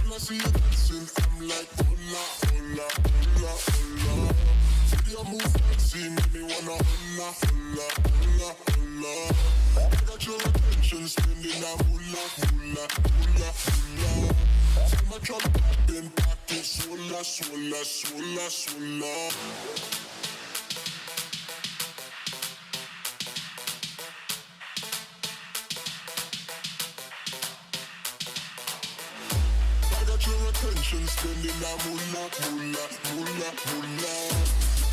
I see you dancing, I'm like, hola, hola, hola, hola. See you move fancy, make me wanna hola, hola, hola, hola. I got your attention, spending that moolah, moolah, moolah, moolah. See my truck popping, pocket, swola, swola, swola, swola. Your attention, spending that moolah, moolah, moolah, moolah.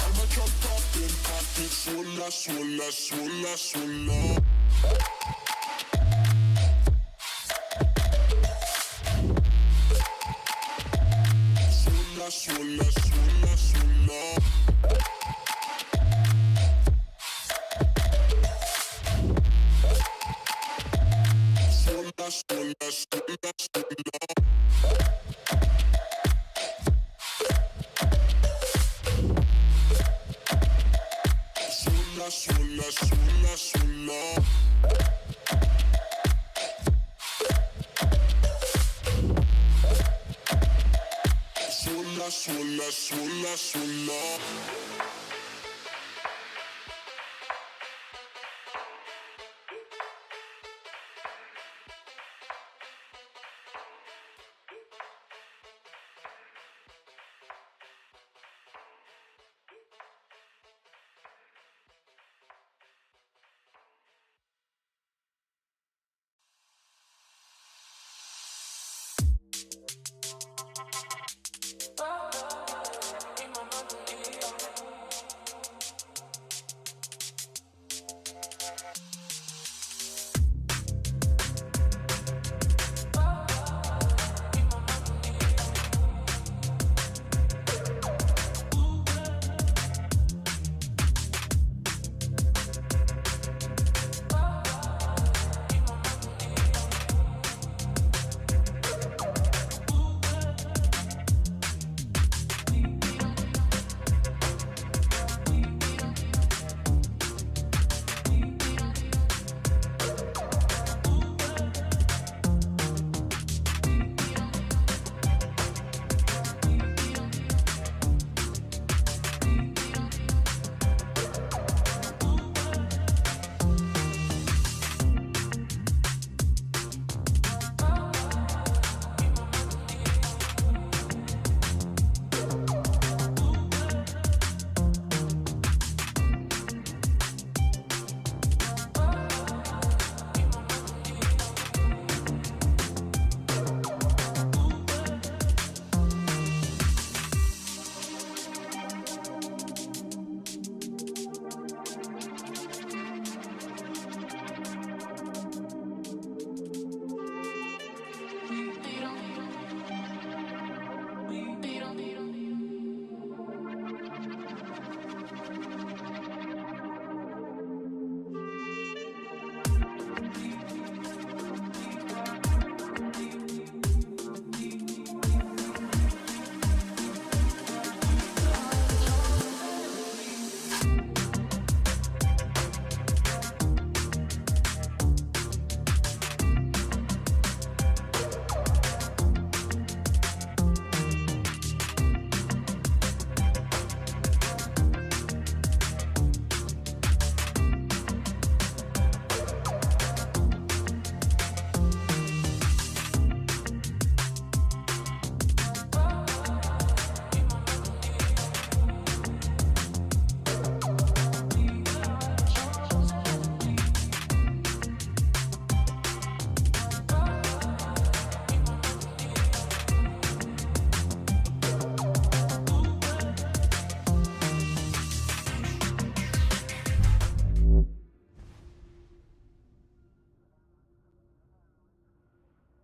I'm a truck popping, pocket, swola, swola, swola, swola. Swola, swola, swola, swola. Swola, swola, swola, swola. Swola, swola, swola. Swola, swola, swola, swola.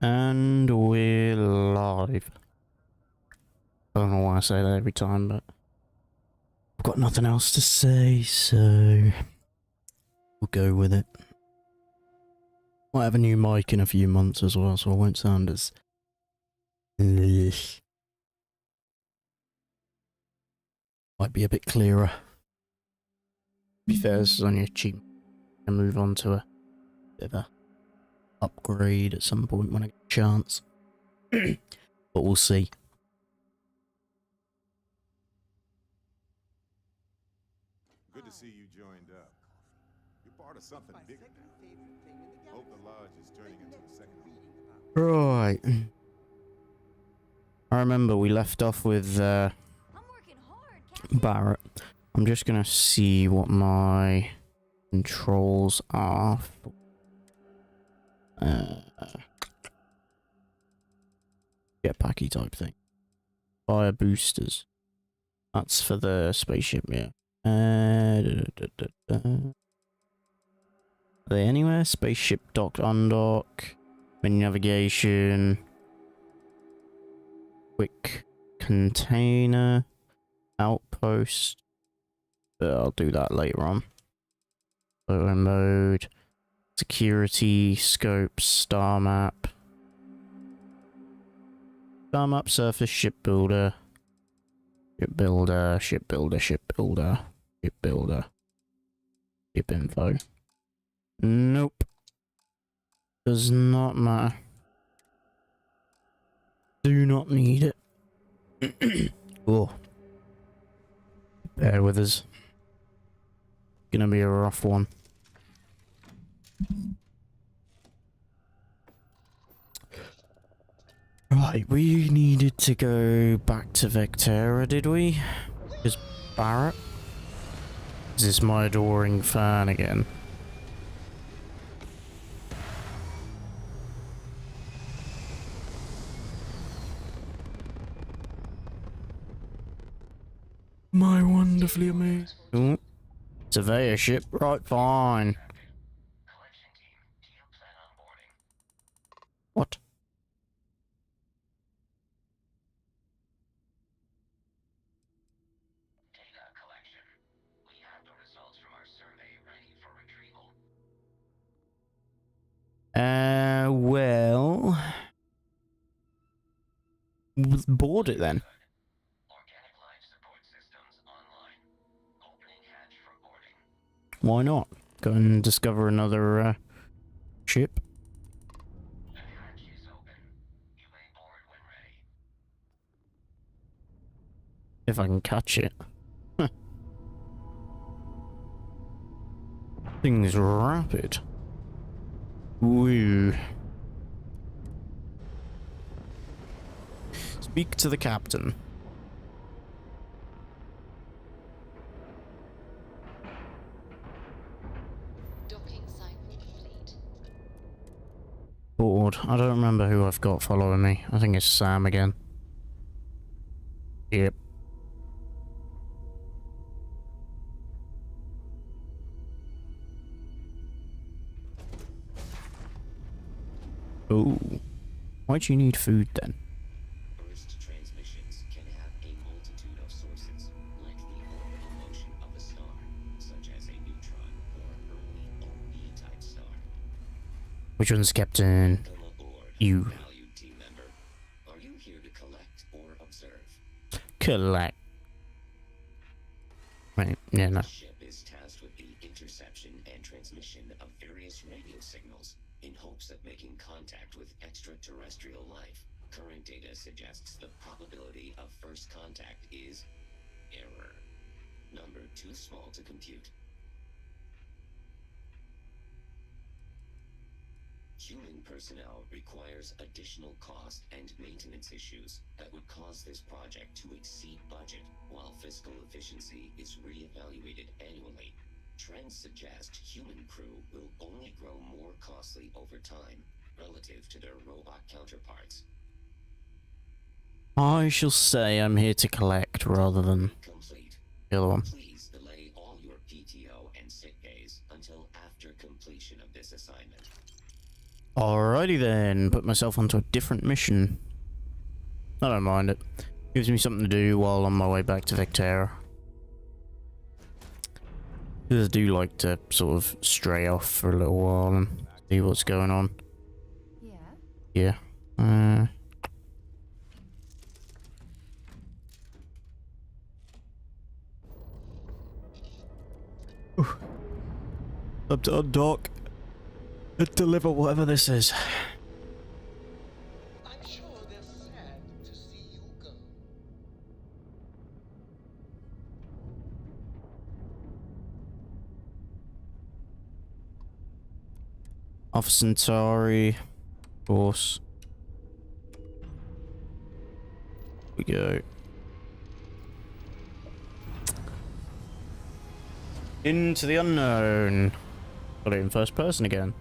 And we're live. save. I don't know why I say that every time, but I've got nothing else to say, so we'll go with it. Might have a new mic in a few months as well, so I won't sound as... Might be a bit clearer. To be fair, this is only a cheap. And move on to a bit of a upgrade at some point when I get a chance. But we'll see. Good to see you joined up. You're part of something bigger now. Hope the lodge is turning into a second home. Right. I remember we left off with Barrett. I'm just gonna see what my controls are. Jetpacky type thing. Fire boosters. That's for the spaceship, yeah. Are they anywhere? Spaceship dock, undock, menu navigation, quick container, outpost. But I'll do that later on. Photo mode, security, scope, star map. Star map, surface, ship builder. Ship builder, ship builder, ship builder, ship builder. Ship info. Nope. Does not matter. Do not need it. Oh. Bear with us. Gonna be a rough one. Right, we needed to go back to Vectera, did we? Is Barrett? Is this my adoring fan again? My wonderfully amazing. Ooh. Surveyor ship, right, fine. What? Well... board it then. Why not? Go and discover another, ship. If I can catch it. Huh. Thing's rapid. Woo. Speak to the captain. Bored. I don't remember who I've got following me. I think it's Sam again. Yep. Oh. Why'd you need food then? Burst transmissions can have a multitude of sources, like the orbital motion of a star, such as a neutron or early OB-type star. Which one's Captain? Come aboard, You. valued team member. Are you here to collect or observe? Collect. Wait, yeah, no. The ship is tasked with the interception and transmission of various radio signals in hopes of making contact with extraterrestrial life. Current data suggests the probability of first contact is error. Number too small to compute. Human personnel requires additional cost and maintenance issues that would cause this project to exceed budget, while fiscal efficiency is reevaluated annually. Trends suggest human crew will only grow more costly over time relative to their robot counterparts. I shall say I'm here to collect rather than Complete. the other one. Please delay all your PTO and sick days until after completion of this assignment. Alrighty then, put myself onto a different mission. I don't mind it. Gives me something to do while on my way back to Vectera. Because I do like to sort of stray off for a little while and see what's going on. Yeah. Yeah. Up to undock and deliver whatever this is. I'm sure they're sad to see you go. Alpha Centauri, of course. We go. Into the unknown. Got it in first person again.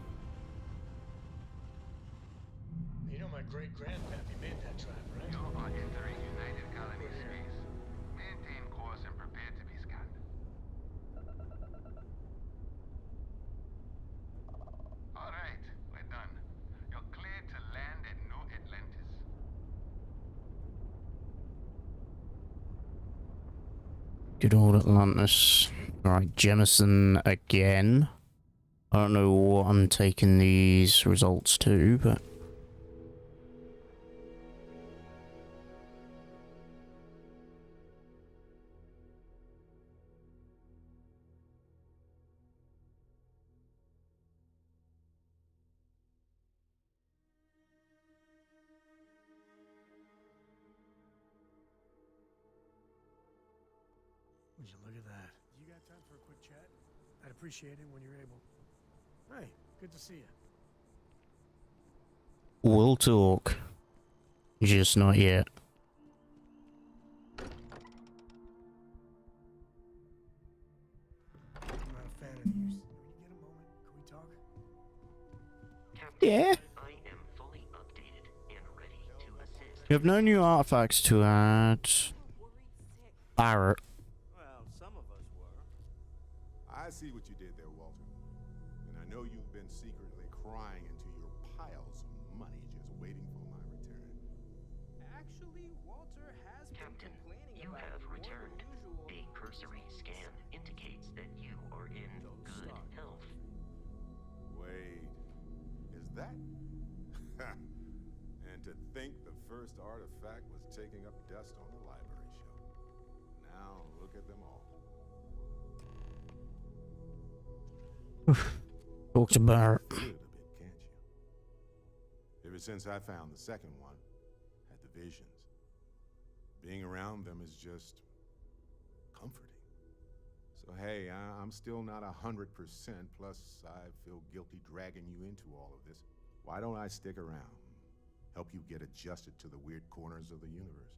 You know my great-grandpappy made that trap, right? You are entering United Colony space. Maintain course and prepare to be scanned. Alright, we're done. You're cleared to land at New Atlantis. Good old Atlantis. Right, Jemison again. I don't know what I'm taking these results to, but... Would you look at that? You got time for a quick chat? I'd appreciate it when you're able. Hey, good to see you. We'll talk. Just not yet. I'm not a fan of the use. When you get a moment, can we talk? Captain, Yeah. I am fully updated and ready to assist. You have no new artifacts to add. Barrett. Well, some of us were. I see what you did there, Walter. And I know you've been secretly crying into your piles of money just waiting for my return. Actually, Walter has Captain, been complaining you about have more than returned. usual. A cursory scan indicates that you are in good health. Wait, is that? And to think the first artifact was taking up dust on the library shelf. Now look at them all. Talk to Barrett. Feel it a bit, can't you? Ever since I found the second one, had the visions. Being around them is just comforting. So hey, I'm still not 100%, plus I feel guilty dragging you into all of this. Why don't I stick around? Help you get adjusted to the weird corners of the universe.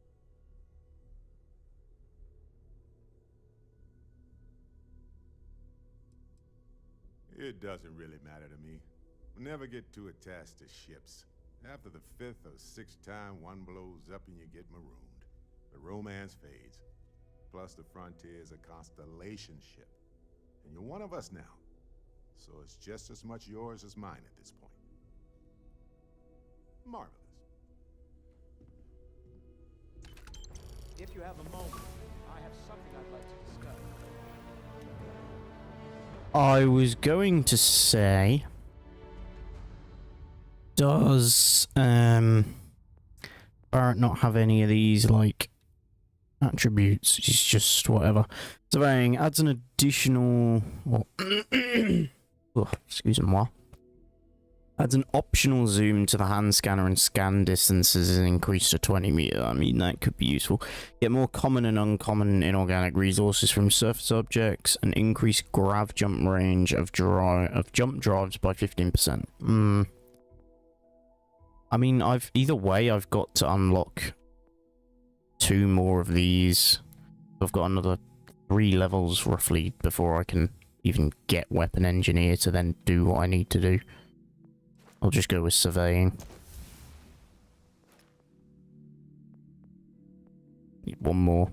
It doesn't really matter to me. We'll never get too attached to ships. After the fifth or sixth time one blows up and you get marooned, the romance fades. Plus the frontier is a constellation ship. And you're one of us now. So it's just as much yours as mine at this point. Marvelous. If you have a moment, I have something I'd like to discuss. I was going to say... Does, Barrett not have any of these, like, attributes? It's just whatever. Surveying adds an additional... Well, oh, excuse me, what? Adds an optional zoom to the hand scanner and scan distances is increased to 20 meter. I mean, that could be useful. Get more common and uncommon inorganic resources from surface objects and increase grav jump range of jump drives by 15%. I mean, either way, I've got to unlock 2 more of these. I've got another 3 levels roughly before I can even get weapon engineer to then do what I need to do. I'll just go with surveying. Need 1 more.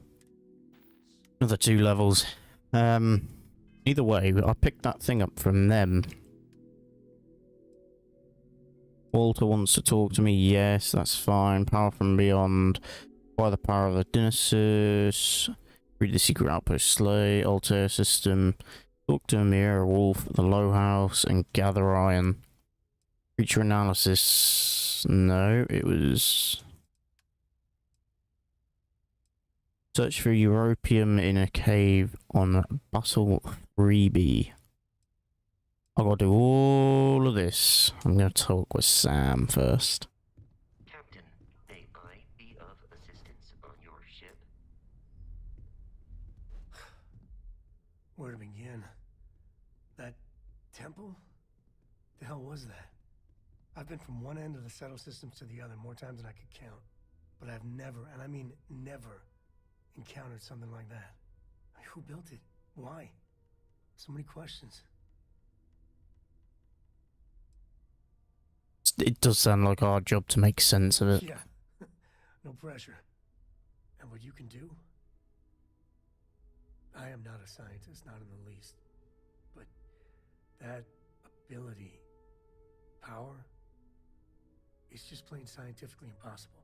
Another 2 levels. Either way, I picked that thing up from them. Walter wants to talk to me. Yes, that's fine. Power from beyond. By the power of the Dionysus. Read the secret outpost Slay. Altair system. Talk to Amir, Wolf, the Low House, and gather iron. Creature analysis. No, it was... Search for Europium in a cave on Bustle 3B. I gotta do all of this. I'm gonna talk with Sam first. Captain, may I be of assistance on your ship? Where to begin? That temple? The hell was that? I've been from one end of the settle systems to the other more times than I could count. But I've never, and I mean never, encountered something like that. Who built it? Why? So many questions. It does sound like our job to make sense of it. Yeah, no pressure. And what you can do? I am not a scientist, not in the least. But that ability, power, it's just plain scientifically impossible.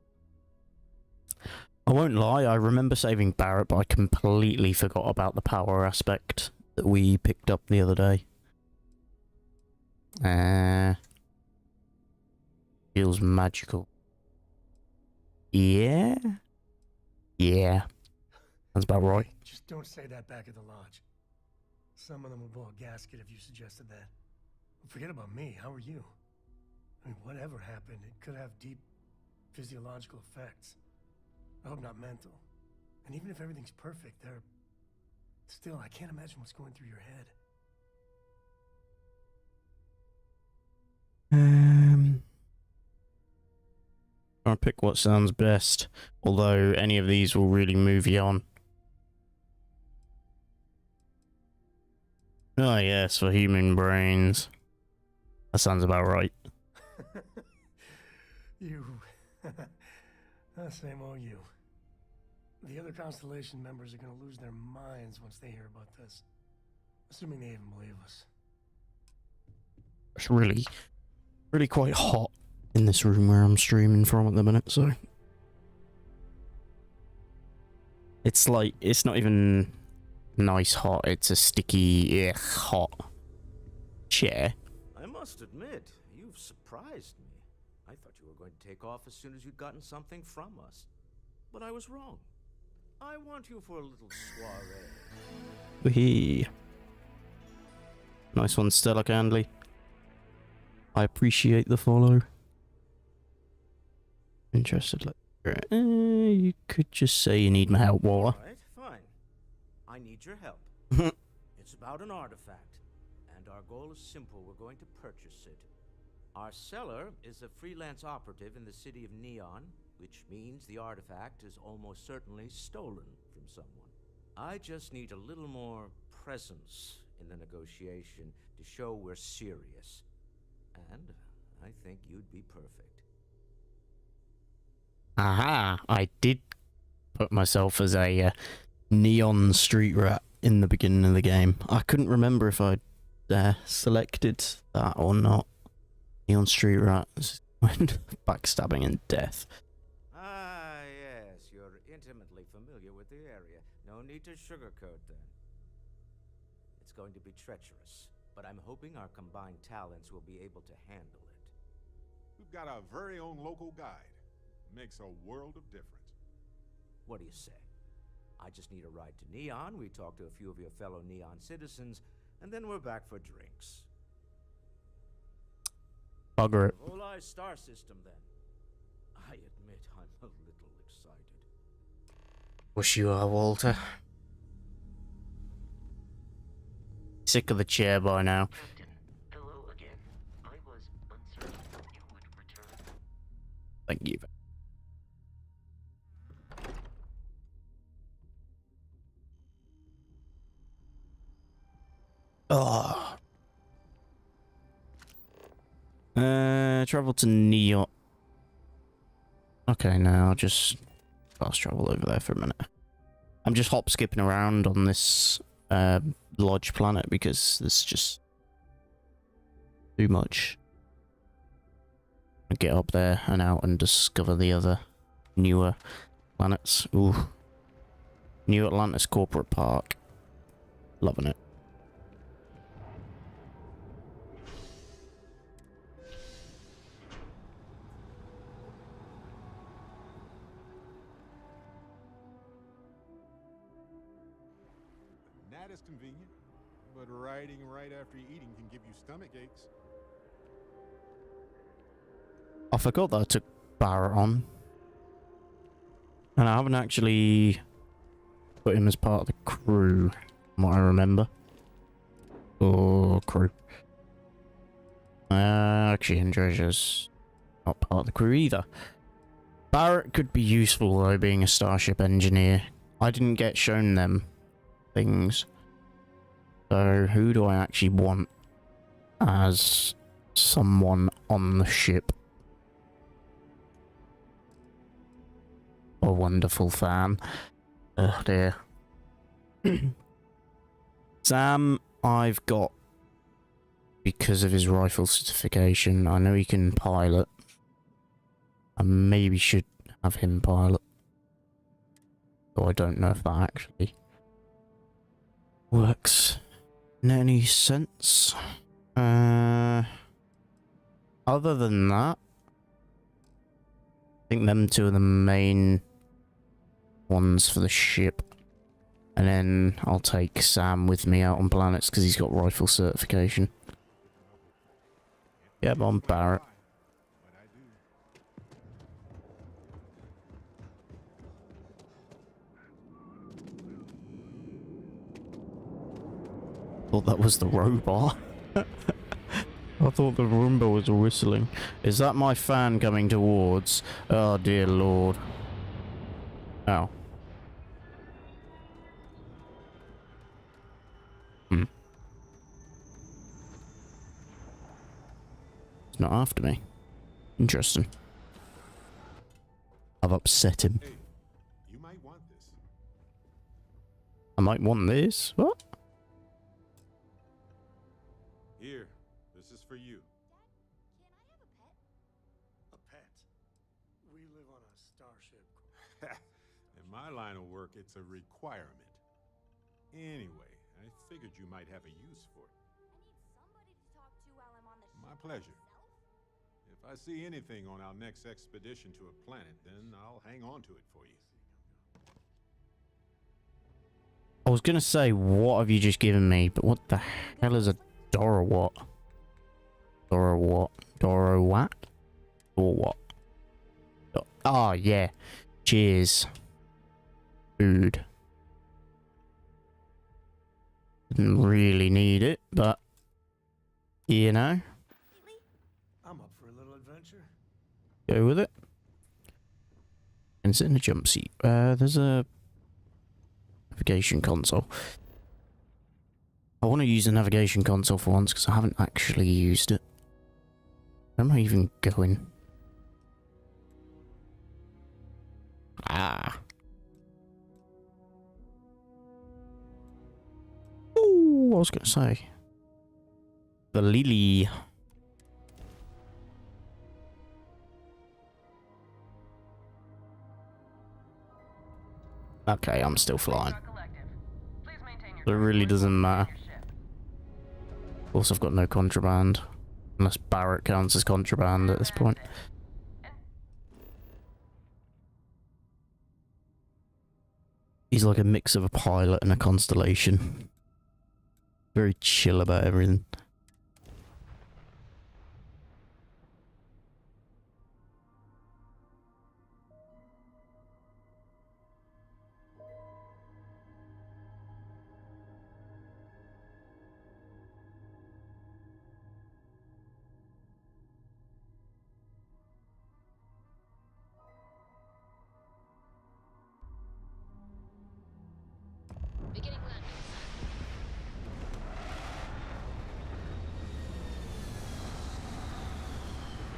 I won't lie, I remember saving Barrett, but I completely forgot about the power aspect that we picked up the other day. Feels magical. Yeah? Yeah. That's about right. Just don't say that back at the lodge. Some of them would blow a gasket if you suggested that. Forget about me, how are you? I mean, whatever happened, it could have deep physiological effects. I hope not mental. And even if everything's perfect, still, I can't imagine what's going through your head. I'll pick what sounds best, although any of these will really move you on. Oh yes, for human brains. That sounds about right. You. Same old you. The other Constellation members are going to lose their minds once they hear about this. Assuming they even believe us. It's really quite hot in this room where I'm streaming from at the minute, so... It's like, it's not even nice hot, it's a sticky, hot chair. I must admit, you've surprised me. I thought you were going to take off as soon as you'd gotten something from us. But I was wrong. I want you for a little soiree. Wee. Nice one, Stella Candley. I appreciate the follow. Interested, like, you could just say you need my help, Waller. All right, fine. I need your help. It's about an artifact, and our goal is simple. We're going to purchase it. Our seller is a freelance operative in the city of Neon, which means the artifact is almost certainly stolen from someone. I just need a little more presence in the negotiation to show we're serious. And I think you'd be perfect. Aha! I did put myself as a neon street rat in the beginning of the game. I couldn't remember if I'd selected that or not. Neon street rat. Backstabbing and death. Ah, yes, you're intimately familiar with the area. No need to sugarcoat then. It's going to be treacherous, but I'm hoping our combined talents will be able to handle it. We've got our very own local guide. Makes a world of difference. What do you say? I just need a ride to Neon, we talk to a few of your fellow Neon citizens, and then we're back for drinks. Bugger it. Whole eye star system then. I admit I'm a little excited. Wish you are, Walter. Sick of the chair by now. Captain, hello again. I was uncertain you would return. Thank you. Oh. Travel to Neon. Okay, now I'll just fast travel over there for a minute. I'm just hop skipping around on this lodge planet because there's just too much. Get up there and out and discover the other newer planets. Ooh. New Atlantis Corporate Park. Loving it. That is convenient, but riding right after eating can give you stomach aches. I forgot that I took Barrett on. And I haven't actually put him as part of the crew, from what I remember. Or crew. Action treasures. Not part of the crew either. Barrett could be useful though, being a starship engineer. I didn't get shown them things. So who do I actually want as someone on the ship? A wonderful fan. Oh dear. Sam, I've got because of his rifle certification. I know he can pilot. I maybe should have him pilot. Though I don't know if that actually works in any sense. Other than that, I think them two are the main ones for the ship. And then I'll take Sam with me out on planets because he's got rifle certification. Yeah, but I'm Barrett. Thought that was the robot. I thought the Roomba was whistling. Is that my fan coming towards? Oh dear lord. Oh. He's not after me. Interesting. I've upset him. Hey, you might want this. I might want this? What? Here, this is for you. A pet? We live on a starship. In my line of work, it's a requirement. Anyway, I figured you might have a use for it. My pleasure. If I see anything on our next expedition to a planet, then I'll hang on to it for you. I was gonna say, what have you just given me? But what the hell is a Dora what? Dora what? Dora what? Or what? Oh, yeah. Cheers. Food. Didn't really need it, but you know. I'm up for a little adventure. Go with it. And sit in a jump seat. There's a navigation console. I want to use the navigation console for once because I haven't actually used it. Where am I even going? Ah. Ooh, I was going to say. The Lily. Okay, I'm still flying. So it really doesn't matter. Of course, I've got no contraband. Unless Barrett counts as contraband at this point. He's like a mix of a pilot and a constellation. Very chill about everything. Beginning landing.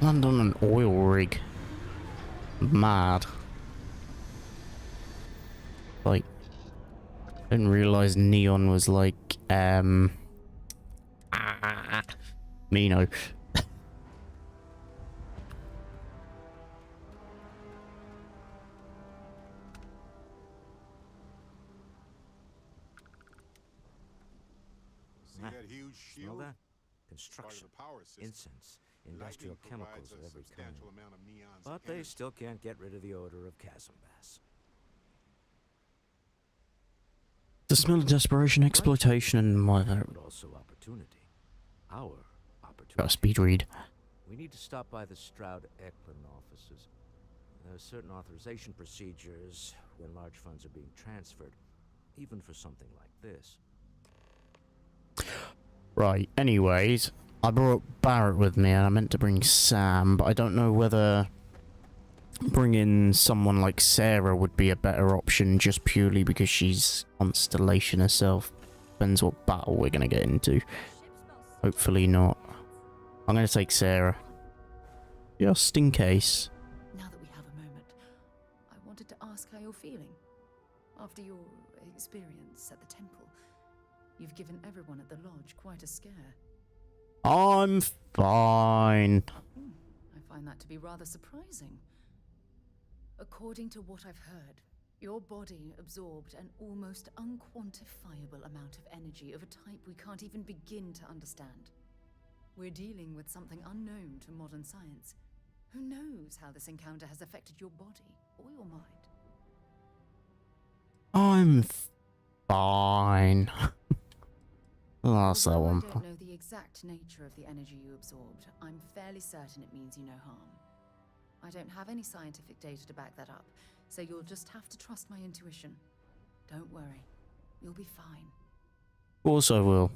Land on an oil rig. Mad. Like, I didn't realise Neon was like, Mino. that huge Smell shield? that? Part of Construction, the power system. incense, industrial Lightning chemicals provides of a every kind. substantial amount of neons But they energy. still can't get rid of the odor of chasm bass. The smell of desperation, exploitation, and whatever. But also opportunity. Our opportunity. Got a speed read. We need to stop by the Stroud-Eklund offices. There are certain authorization procedures when large funds are being transferred, even for something like this. Right, anyways, I brought Barrett with me and I meant to bring Sam, but I don't know whether bringing someone like Sarah would be a better option just purely because she's Constellation herself. Depends what battle we're going to get into. Hopefully not. I'm going to take Sarah. Just in case. Now that we have a moment, I wanted to ask how you're feeling. After your experience at the temple, you've given everyone at the lodge quite a scare. I'm fine. I find that to be rather surprising. According to what I've heard, your body absorbed an almost unquantifiable amount of energy of a type we can't even begin to understand. We're dealing with something unknown to modern science. Who knows how this encounter has affected your body or your mind? I'm fine. That's that Although one. I don't know the exact nature of the energy you absorbed, I'm fairly certain it means you no harm. I don't have any scientific data to back that up, so you'll just have to trust my intuition. Don't worry, you'll be fine. Of course I will.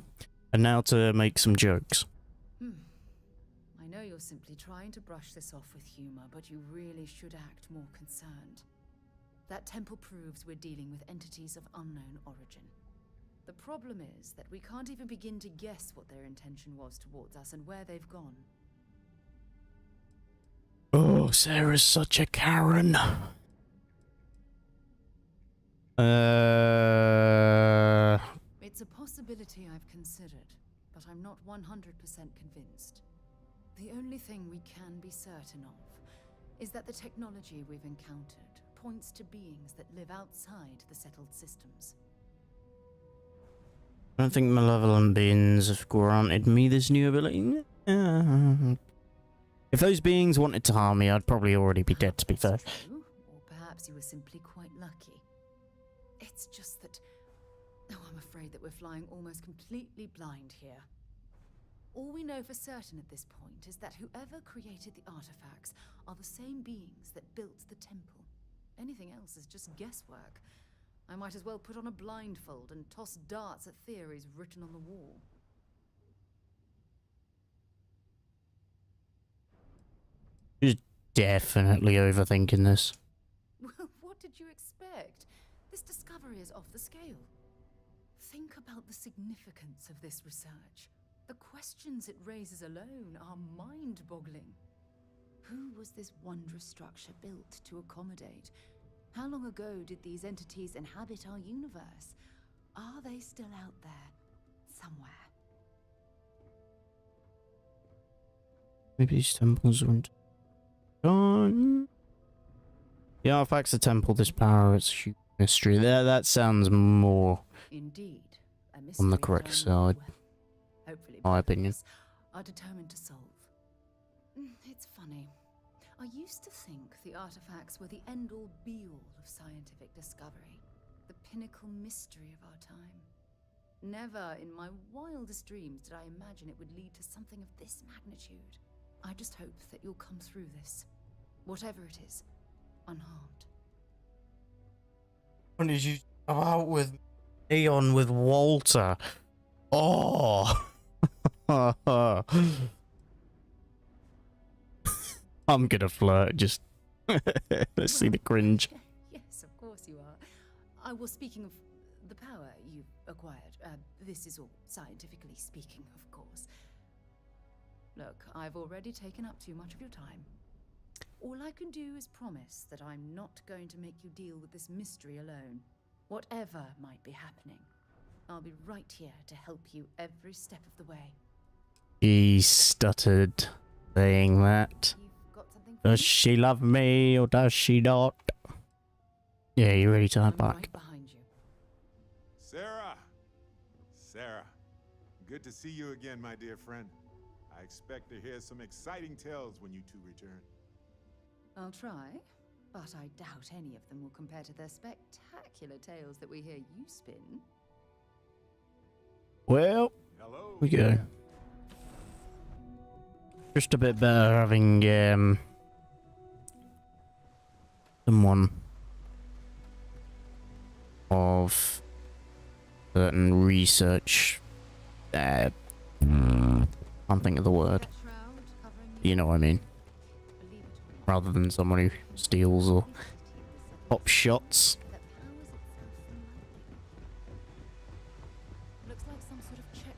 And now to make some jokes. I know you're simply trying to brush this off with humor, but you really should act more concerned. That temple proves we're dealing with entities of unknown origin. The problem is that we can't even begin to guess what their intention was towards us and where they've gone. Oh, Sarah's such a Karen. It's a possibility I've considered, but I'm not 100% convinced. The only thing we can be certain of is that the technology we've encountered points to beings that live outside the settled systems. I don't think malevolent beings have granted me this new ability. If those beings wanted to harm me, I'd probably already be dead, to be fair. True, or perhaps you were simply quite lucky. It's just that... Oh, I'm afraid that we're flying almost completely blind here. All we know for certain at this point is that whoever created the artifacts are the same beings that built the temple. Anything else is just guesswork. I might as well put on a blindfold and toss darts at theories written on the wall. You're definitely overthinking this. Well, what did you expect? This discovery is off the scale. Think about the significance of this research. The questions it raises alone are mind-boggling. Who was this wondrous structure built to accommodate? How long ago did these entities inhabit our universe? Are they still out there, somewhere? Maybe these temples aren't gone. The artifacts of temple, this power, it's a huge mystery. That sounds more Indeed, a mystery on the that correct I side. will, hopefully My both of opinion. us are determined to solve. It's funny. I used to think the artifacts were the end-all be-all of scientific discovery, the pinnacle mystery of our time. Never in my wildest dreams did I imagine it would lead to something of this magnitude. I just hope that you'll come through this, whatever it is, unharmed. When did you go out with Aeon with Walter? Oh! I'm gonna flirt, just... Let's see the cringe. Yes, of course you are. Well, speaking of the power you've acquired, this is all scientifically speaking, of course. Look, I've already taken up too much of your time. All I can do is promise that I'm not going to make you deal with this mystery alone. Whatever might be happening, I'll be right here to help you every step of the way. He stuttered, saying that. You've got something for Does me? she love me or does she not? Yeah, you ready to head I'm back? right behind you. Sarah! Sarah, Good to see you again, my dear friend. I expect to hear some exciting tales when you two return. I'll try, but I doubt any of them will compare to the spectacular tales that we hear you spin. Well, Hello. we go. Just a bit better having someone of certain research. Can't think of the word. You know what I mean. Rather than someone who steals or pops shots.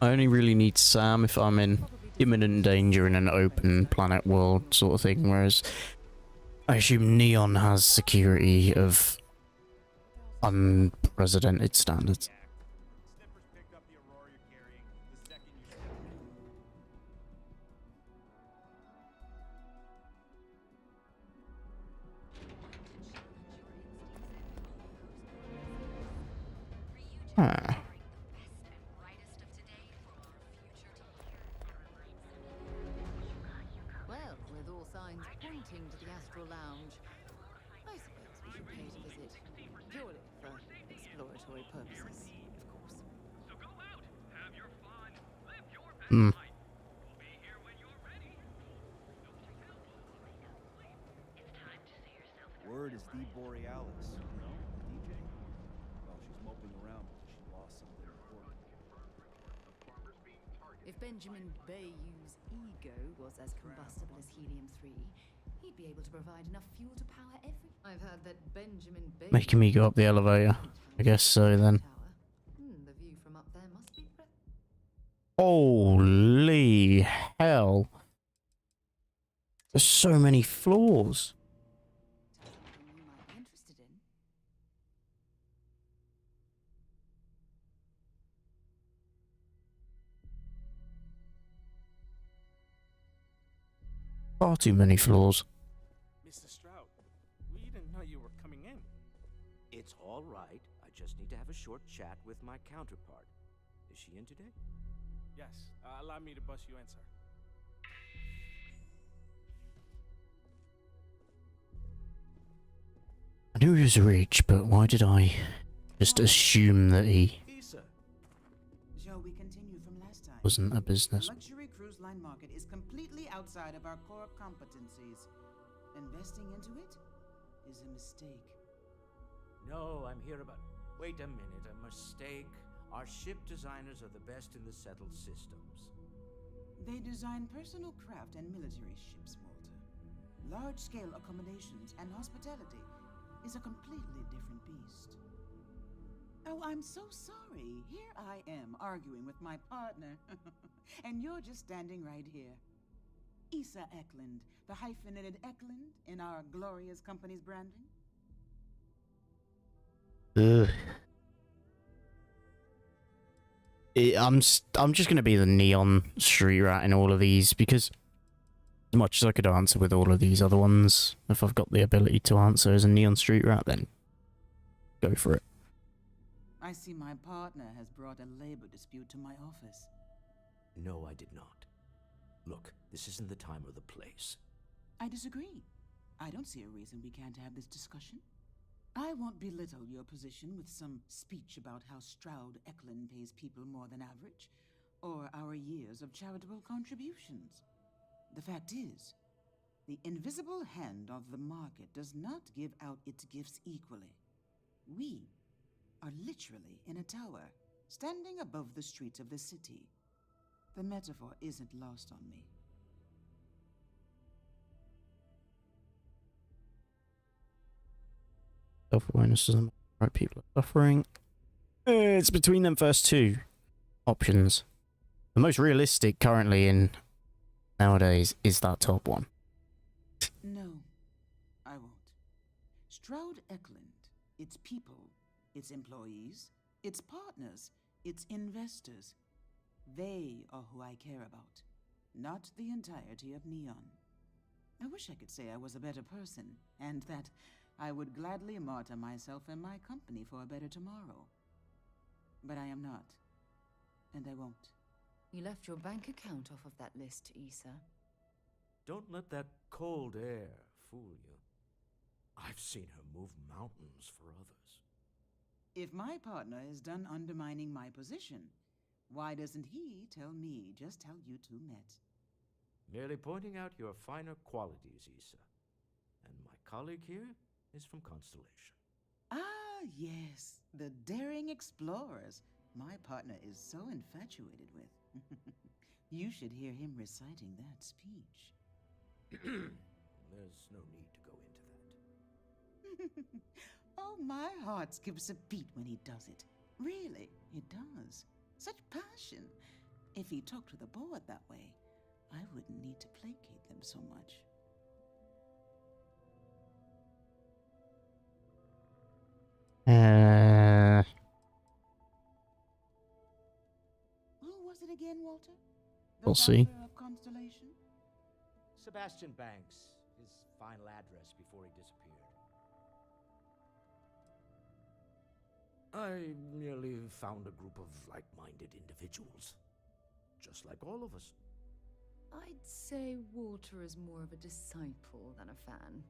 I only really need Sam if I'm in imminent danger in an open planet world sort of thing, whereas I assume Neon has security of unprecedented standards. Huh. Well, with all signs pointing to the Astral Lounge, I suppose we should pay it a visit. Purely for exploratory purposes, of course. So go out, have your fun, live your best Hmm. life. We'll be here when you're ready. It's time to see yourself in a Word is the Borealis, you know, DJ. Well, she's moping around because she lost something important. If Benjamin Bayou's ego was as combustible as helium-3, he'd be able to provide enough fuel to power every... I've heard that Benjamin Bayou... Making me go up the elevator. I guess so then. The view from up there must be... Holy hell. There's so many floors. Something you might be interested in. Far too many floors. Mr. Stroud, we didn't know you were coming in. It's all right. I just need to have a short chat with my counterpart. Is she in today? Yes, allow me to bust you in, sir. I knew he was rich, but why did I just assume that he Issa. Shall we continue from last time? wasn't a The business? luxury cruise line market is completely outside of our core competencies. Investing into it is a mistake. No, I'm here about... Wait a minute, a mistake? Our ship designers are the best in the settled systems. They design personal craft and military ships, Walter. Large-scale accommodations and hospitality is a completely different beast. Oh, I'm so sorry. Here I am arguing with my partner. And you're just standing right here. Issa Eklund, the hyphenated Eklund in our glorious company's branding. Ugh. I'm just gonna be the neon street rat in all of these because as much as I could answer with all of these other ones, if I've got the ability to answer as a neon street rat, then go for it. I see my partner has brought a labor dispute to my office. No, I did not. Look, this isn't the time or the place. I disagree. I don't see a reason we can't have this discussion. I won't belittle your position with some speech about how Stroud Eklund pays people more than average, or our years of charitable contributions. The fact is, the invisible hand of the market does not give out its gifts equally. We are literally in a tower, standing above the streets of the city. The metaphor isn't lost on me. Self-awareness doesn't make the right people are suffering. It's between them first two options. The most realistic currently in nowadays is that top one. No, I won't. Stroud Eklund, its people, its employees, its partners, its investors. They are who I care about, not the entirety of Neon. I wish I could say I was a better person, and that I would gladly martyr myself and my company for a better tomorrow. But I am not, and I won't. You left your bank account off of that list, Issa. Don't let that cold air fool you. I've seen her move mountains for others. If my partner is done undermining my position, why doesn't he tell me just how you two met? Merely pointing out your finer qualities, Issa. And my colleague here is from Constellation. Ah, yes, the daring explorers my partner is so infatuated with. You should hear him reciting that speech. There's no need to go into that. Oh, my heart skips a beat when he does it. Really, it does. Such passion. If he talked to the board that way, I wouldn't need to placate them so much. Who was it again, Walter? We'll see. Of Constellation? Sebastian Banks, his final address before he disappeared. I merely found a group of like-minded individuals. Just like all of us. I'd say Walter is more of a disciple than a fan.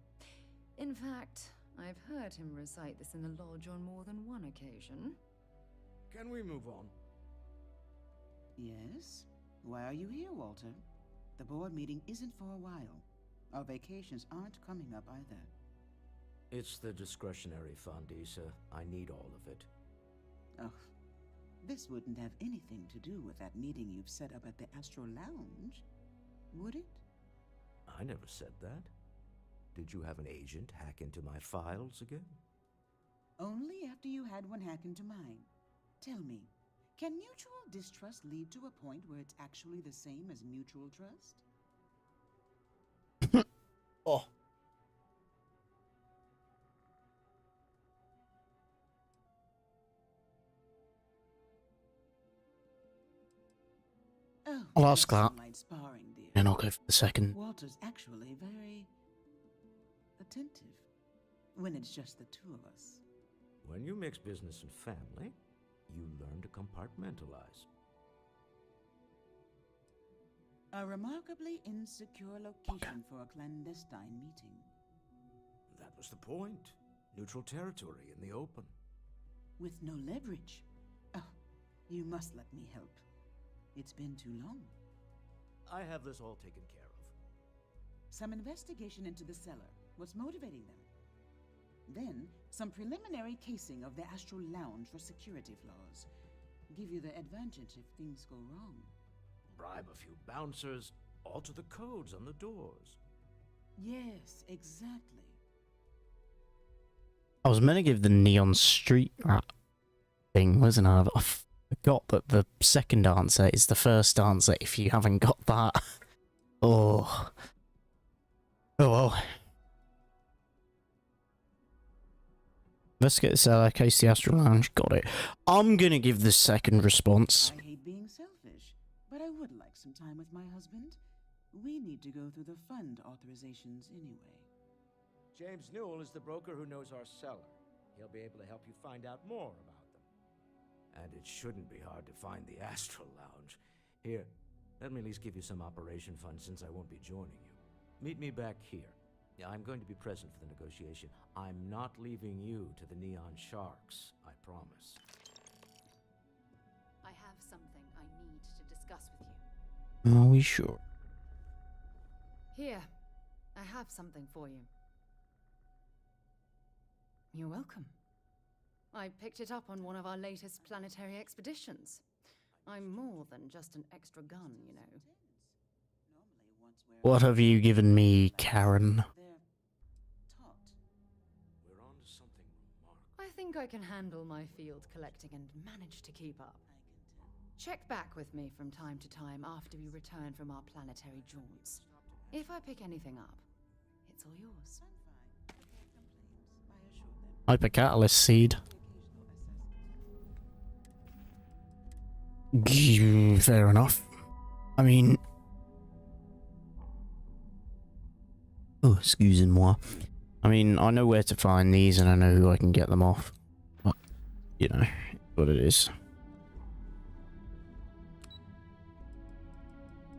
In fact, I've heard him recite this in the lodge on more than one occasion. Can we move on? Yes? Why are you here, Walter? The board meeting isn't for a while. Our vacations aren't coming up either. It's the discretionary fund, Issa. I need all of it. Oh, this wouldn't have anything to do with that meeting you've set up at the Astro Lounge, would it? I never said that. Did you have an agent hack into my files again? Only after you had one hack into mine. Tell me, can mutual distrust lead to a point where it's actually the same as mutual trust? Oh. Oh, I'll ask that's that. some light sparring, dear. And I'll go for the second. Walter's actually very attentive when it's just the two of us. When you mix business and family, you learn to compartmentalize. A remarkably insecure location for a clandestine meeting. That was the point. Neutral territory in the open. With no leverage. Oh, you must let me help. It's been too long. I have this all taken care of. Some investigation into the cellar. What's motivating them? Then, some preliminary casing of the Astral Lounge for security flaws. Give you the advantage if things go wrong. Bribe a few bouncers, alter the codes on the doors. Yes, exactly. I was meant to give the Neon Street Rat thing, wasn't I? But I forgot that the second answer is the first answer if you haven't got that. Oh. Oh well. Investigate the cellar, case the Astral Lounge, got it. I'm gonna give the second response. I hate being selfish, but I would like some time with my husband. We need to go through the fund authorizations anyway. James Newell is the broker who knows our cellar. He'll be able to help you find out more about them. And it shouldn't be hard to find the Astral Lounge. Here, let me at least give you some operation funds since I won't be joining you. Meet me back here. I'm going to be present for the negotiation. I'm not leaving you to the Neon Sharks, I promise. I have something I need to discuss with you. Are we sure? Here, I have something for you. You're welcome. I picked it up on one of our latest planetary expeditions. I'm more than just an extra gun, you know. What have you given me, Karen? We're on to something remarkable. I think I can handle my field collecting and manage to keep up. Check back with me from time to time after we return from our planetary jaunts. If I pick anything up, it's all yours. Hypercatalyst seed. Fair enough. I mean... Oh, excusez-moi. I mean, I know where to find these and I know who I can get them off. But, you know, what it is.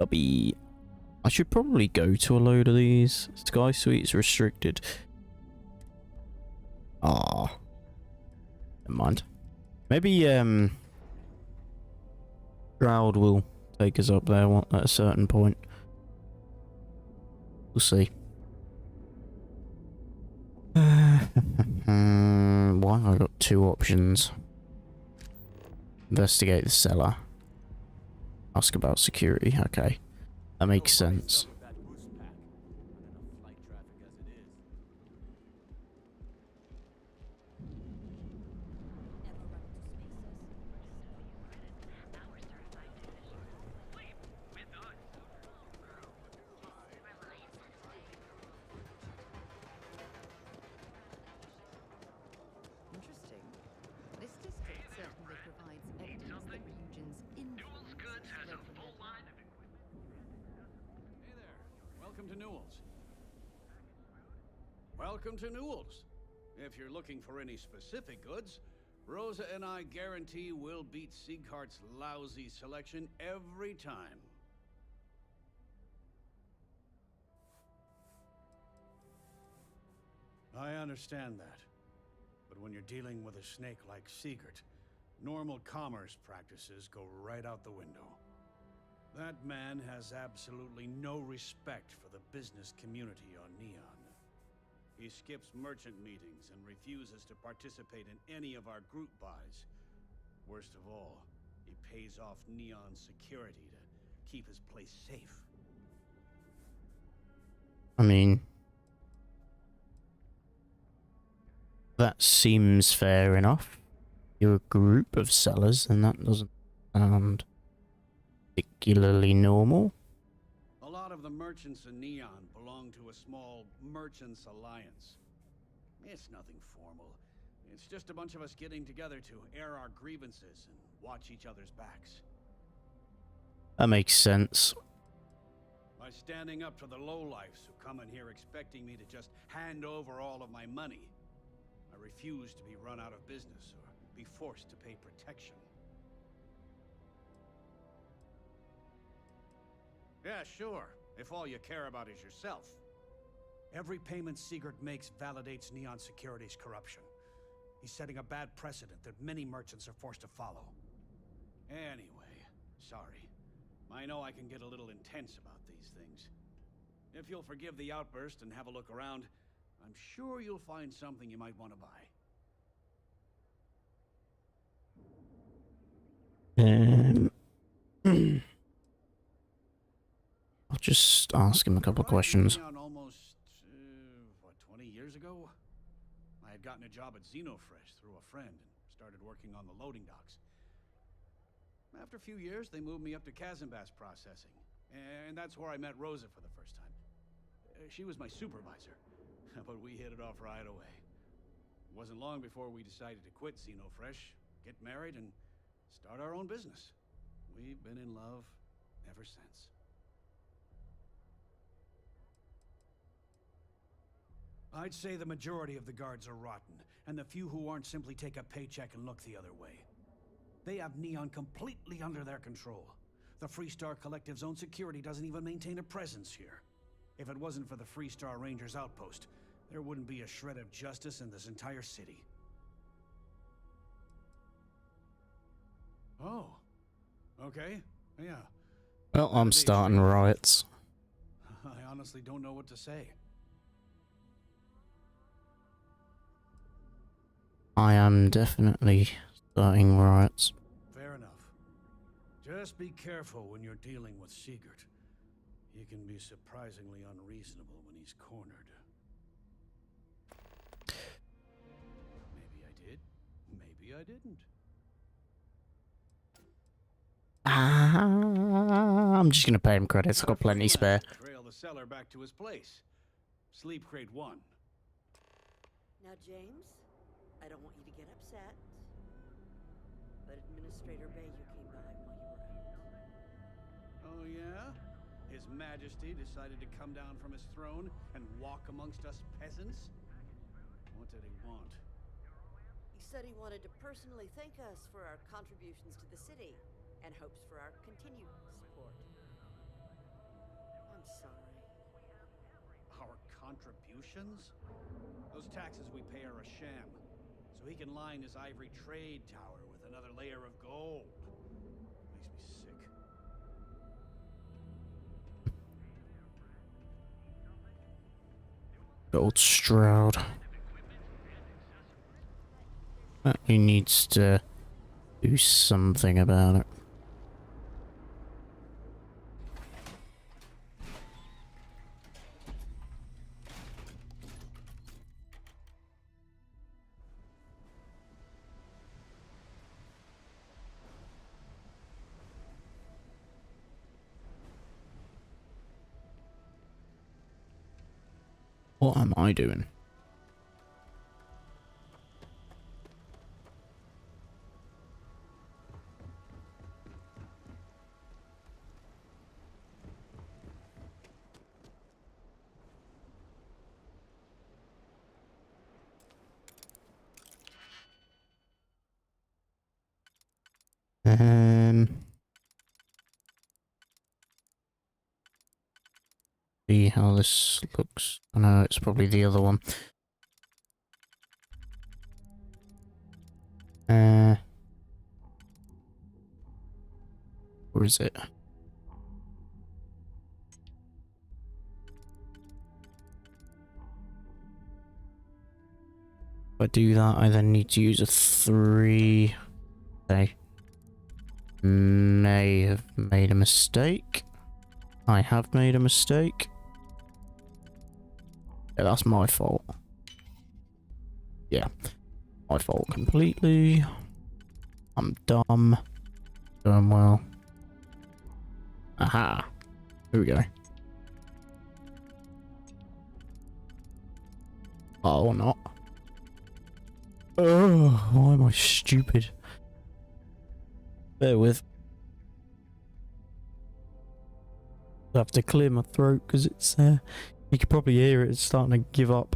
I should probably go to a load of these. Sky Suite's restricted. Ah, never mind. Maybe Shroud will take us up there at a certain point. We'll see. Why I got two options. Investigate the cellar. Ask about security. Okay, that makes sense. Interesting. This district certainly provides evidence that Regent's influence has flowed from their power. Hey there. Welcome to Newell's. Welcome to Newell's. If you're looking for any specific goods, Rosa and I guarantee we'll beat Sieghart's lousy selection every time. I understand that. But when you're dealing with a snake like Siegert, normal commerce practices go right out the window. That man has absolutely no respect for the business community on Neon. He skips merchant meetings and refuses to participate in any of our group buys. Worst of all, he pays off Neon security to keep his place safe. I mean, that seems fair enough. You're a group of sellers, and that doesn't sound particularly normal. A lot of the merchants in Neon belong to a small merchants alliance. It's nothing formal. It's just a bunch of us getting together to air our grievances and watch each other's backs. That makes sense. By standing up to the lowlifes who come in here expecting me to just hand over all of my money, I refuse to be run out of business or be forced to pay protection. Yeah, sure, if all you care about is yourself. Every payment Siegert makes validates Neon Security's corruption. He's setting a bad precedent that many merchants are forced to follow. Anyway, sorry. I know I can get a little intense about these things. If you'll forgive the outburst and have a look around, I'm sure you'll find something you might want to buy. I'll just ask him a couple of questions. Almost, 20 years ago? I had gotten a job at Xenofresh through a friend and started working on the loading docks. After a few years, they moved me up to Kazanbass processing, and that's where I met Rosa for the first time. She was my supervisor, but we hit it off right away. It wasn't long before we decided to quit Xenofresh, get married, and start our own business. We've been in love ever since. I'd say the majority of the guards are rotten, and the few who aren't simply take a paycheck and look the other way. They have Neon completely under their control. The Freestar Collective's own security doesn't even maintain a presence here. If it wasn't for the Freestar Rangers outpost, there wouldn't be a shred of justice in this entire city. Oh. Okay. Yeah. Well, I'm starting riots. I honestly don't know what to say. I am definitely starting riots. Fair enough. Just be careful when you're dealing with Siegert. He can be surprisingly unreasonable when he's cornered. Maybe I did. Maybe I didn't. I'm just gonna pay him credits. I've got plenty spare. Trail the seller back to his place. Sleep crate 1. Now, James, I don't want you to get upset, but Administrator Bayou came by while you were out. Oh, yeah? His Majesty decided to come down from his throne and walk amongst us peasants? What did he want? He said he wanted to personally thank us for our contributions to the city and hopes for our continued support. contributions? Those taxes we pay are a sham, so he can line his ivory trade tower with another layer of gold. Makes me sick. Old Stroud. He needs to do something about it. What am I doing? See how this looks. I know it's probably the other one. Where is it? If I do that, I then need to use a 3. Okay. May have made a mistake. I have made a mistake. Yeah, that's my fault. Yeah. My fault completely. I'm dumb. Doing well. Aha. Here we go. Oh, not. Oh, why am I stupid? Bear with. I have to clear my throat because it's you can probably hear it. It's starting to give up.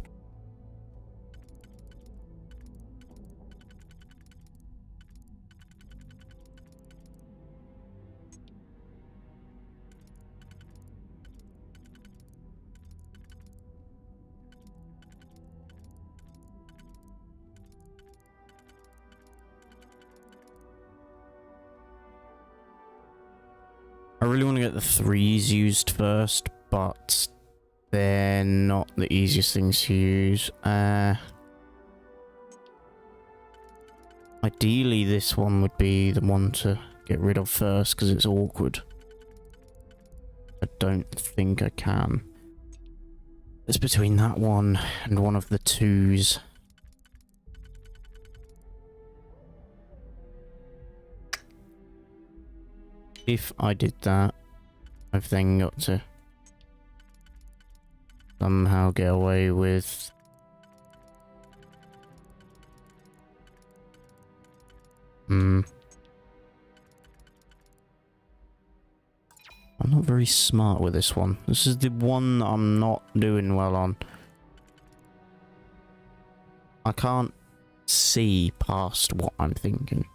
I really want to get the 3s used first, but they're not the easiest things to use. Ideally, this one would be the one to get rid of first because it's awkward. I don't think I can. It's between that one and one of the 2s. If I did that, I've then got to somehow get away with I'm not very smart with this one. This is the one that I'm not doing well on. I can't see past what I'm thinking.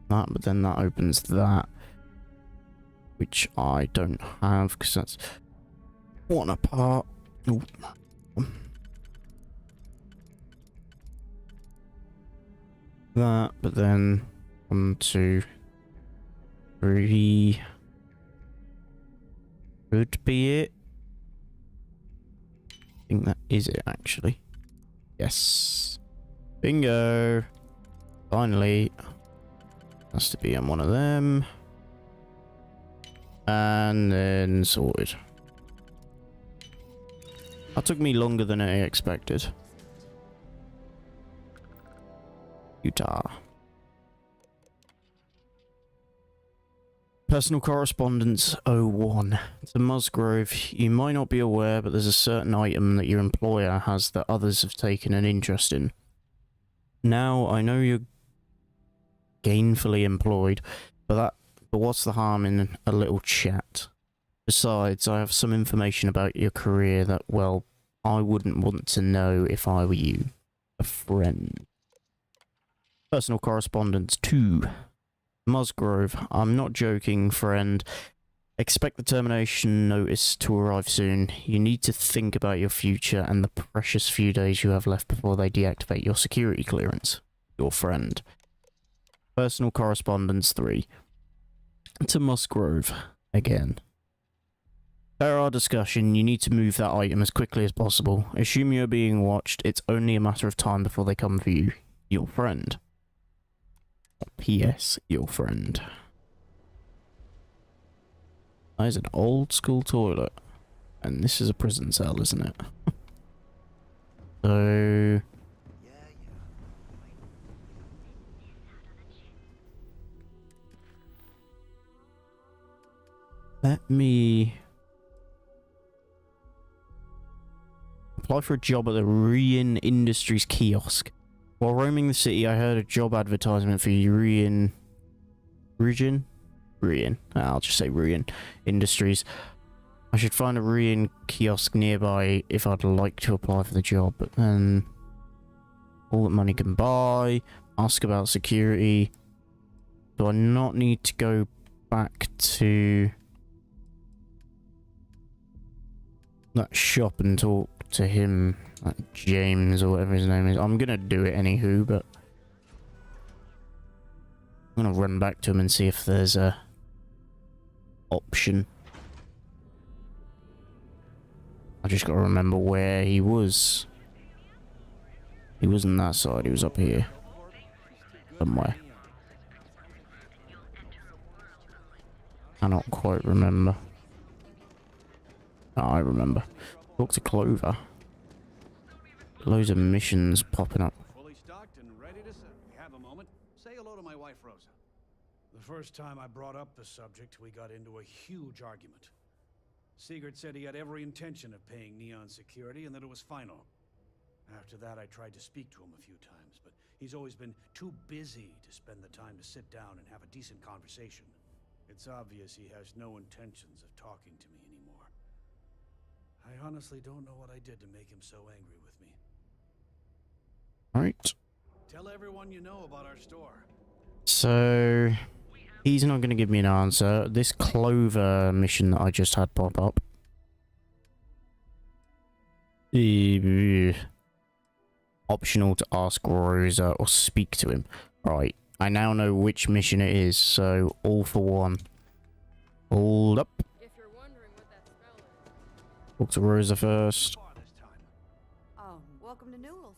That, but then that opens that, which I don't have because that's one apart. Ooh. That, but then 1, 2, 3 could be it. I think that is it actually. Yes. Bingo. Finally. Has to be on one of them. And then sorted. That took me longer than I expected. Utah. Personal correspondence 01. To Musgrove, you might not be aware, but there's a certain item that your employer has that others have taken an interest in. Now, I know you're gainfully employed, but what's the harm in a little chat? Besides, I have some information about your career that, well, I wouldn't want to know if I were you. A friend. Personal correspondence 2. Musgrove, I'm not joking, friend. Expect the termination notice to arrive soon. You need to think about your future and the precious few days you have left before they deactivate your security clearance. Your friend. Personal correspondence 3. To Musgrove, again. Per our discussion, you need to move that item as quickly as possible. Assume you're being watched. It's only a matter of time before they come for you. Your friend. P.S. Your friend. That is an old school toilet. And this is a prison cell, isn't it? So... let me... apply for a job at the Rian Industries kiosk. While roaming the city, I heard a job advertisement for Rian... Rian? I'll just say Rian Industries. I should find a Rian kiosk nearby if I'd like to apply for the job, but then... all that money can buy. Ask about security. Do I not need to go back to... that shop and talk to him, like James or whatever his name is? I'm gonna do it anywho, but I'm gonna run back to him and see if there's a option. I just gotta remember where he was. He wasn't that side, he was up here somewhere. I cannot quite remember. Oh, I remember. Talk to Clover. Loads of missions popping up. Fully stocked and ready to sell. You have a moment? Say hello to my wife, Rosa. The first time I brought up the subject, we got into a huge argument. Sigurd said he had every intention of paying Neon security and that it was final. After that, I tried to speak to him a few times, but he's always been too busy to spend the time to sit down and have a decent conversation. It's obvious he has no intentions of talking to me anymore. I honestly don't know what I did to make him so angry with me. Alright. Tell everyone you know about our store. So... he's not going to give me an answer. This Clover mission that I just had pop up. Optional to ask Rosa or speak to him. Right. I now know which mission it is, so all for one. Hold up. Talk to Rosa first. Oh, welcome to Newell's.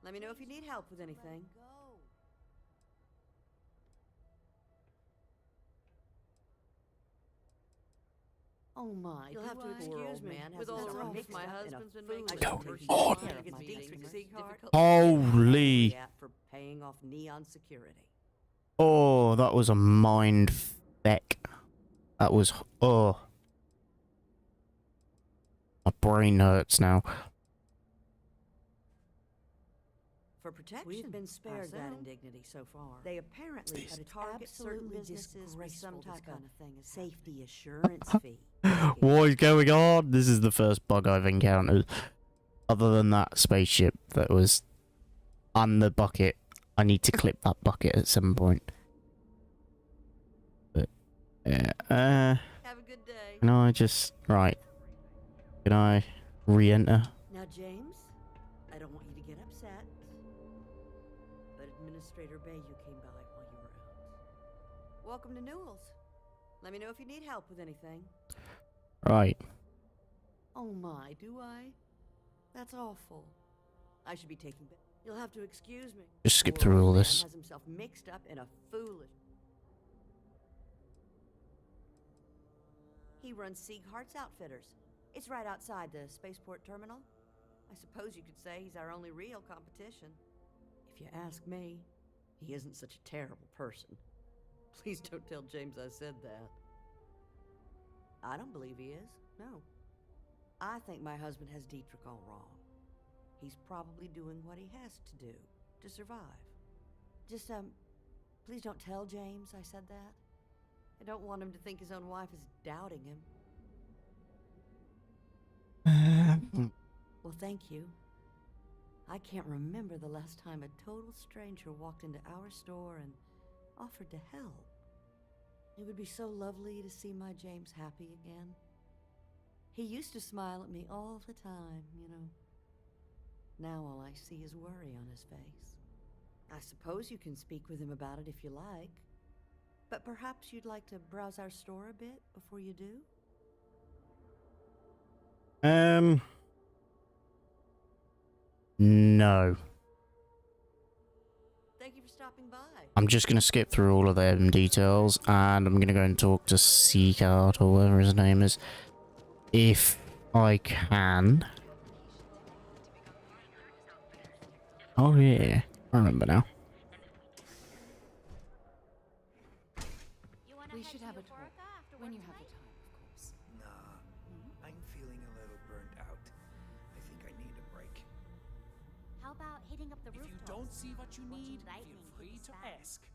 Let me know if you need help with anything. Oh my! You'll have to excuse me. With all the rough my husband's been making. Go on. Holy! For paying off Neon security. Oh, that was a mind feck. That was... oh. My brain hurts now. For protection, we've been spared that indignity so far. They apparently had to target certain businesses with some type of safety assurance fee. What is going on? This is the first bug I've encountered. Other than that spaceship that was on the bucket. I need to clip that bucket at some point. But, yeah. Have a good day. Can I just... right. Can I re-enter? Now, James, I don't want you to get upset, but Administrator Bayou came by while you were out. Welcome to Newell's. Let me know if you need help with anything. Right. Oh my, do I? That's awful. I should be taking... You'll have to excuse me. Just skip through all this. Has himself mixed up in a foolish... He runs Sieghart's Outfitters. It's right outside the spaceport terminal. I suppose you could say he's our only real competition. If you ask me, he isn't such a terrible person. Please don't tell James I said that. I don't believe he is, no. I think my husband has Dietrich all wrong. He's probably doing what he has to do to survive. Just, please don't tell James I said that. I don't want him to think his own wife is doubting him. Well, thank you. I can't remember the last time a total stranger walked into our store and offered to help. It would be so lovely to see my James happy again. He used to smile at me all the time, you know. Now all I see is worry on his face. I suppose you can speak with him about it if you like. But perhaps you'd like to browse our store a bit before you do? No. Thank you for stopping by. I'm just going to skip through all of them details, and I'm going to go and talk to Seacard, or whatever his name is, if I can. Oh yeah, I remember now. We should have a talk when you have the time, of course. Nah, I'm feeling a little burnt out. I think I need a break. How about hitting up the rooftop? If you don't see what you need, feel free to ask.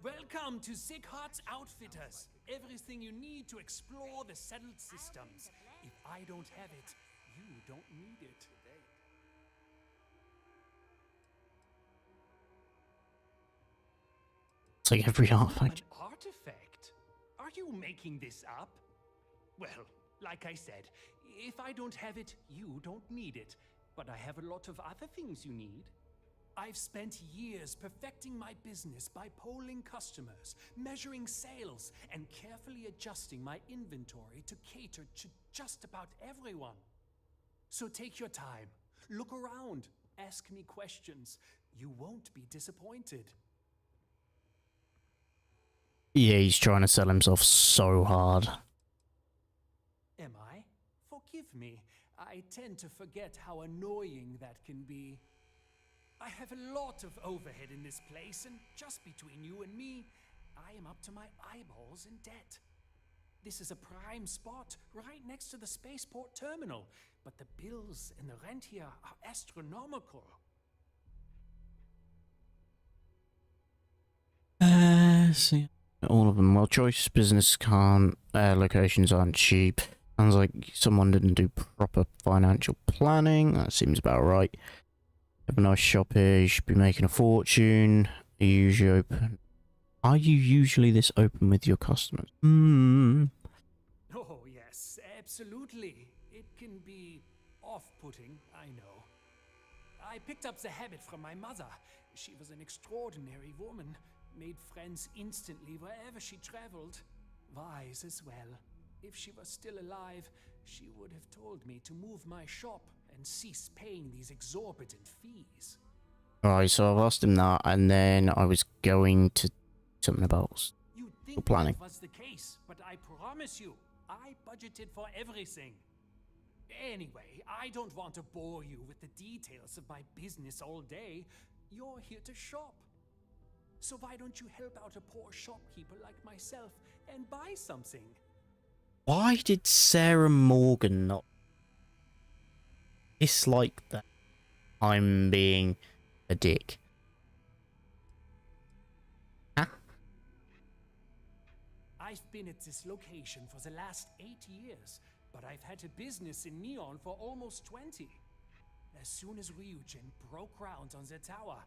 Welcome to Sickhart's Outfitters. Everything you need to explore the settled systems. If I don't have it, you don't need it. It's like every artifact. An artifact? Are you making this up? Well, like I said, if I don't have it, you don't need it. But I have a lot of other things you need. I've spent years perfecting my business by polling customers, measuring sales, and carefully adjusting my inventory to cater to just about everyone. So take your time, look around, ask me questions. You won't be disappointed. Yeah, he's trying to sell himself so hard. Am I? Forgive me. I tend to forget how annoying that can be. I have a lot of overhead in this place, and just between you and me, I am up to my eyeballs in debt. This is a prime spot, right next to the spaceport terminal, but the bills and the rent here are astronomical. See. All of them. Well, choice business can't, locations aren't cheap. Sounds like someone didn't do proper financial planning. That seems about right. Have a nice shop here. You should be making a fortune. Are you usually open? Are you usually this open with your customers? Oh, yes, absolutely. It can be off-putting, I know. I picked up the habit from my mother. She was an extraordinary woman. Made friends instantly wherever she traveled. Wise as well. If she was still alive, she would have told me to move my shop and cease paying these exorbitant fees. Alright, so I've asked him that, and then I was going to something about You'd think planning. that was the case, but I promise you, I budgeted for everything. Anyway, I don't want to bore you with the details of my business all day. You're here to shop. So why don't you help out a poor shopkeeper like myself and buy something? Why did Sarah Morgan not dislike that I'm being a dick? Huh? I've been at this location for the last 8 years, but I've had a business in Neon for almost 20. As soon as Ryujin broke ground on the tower,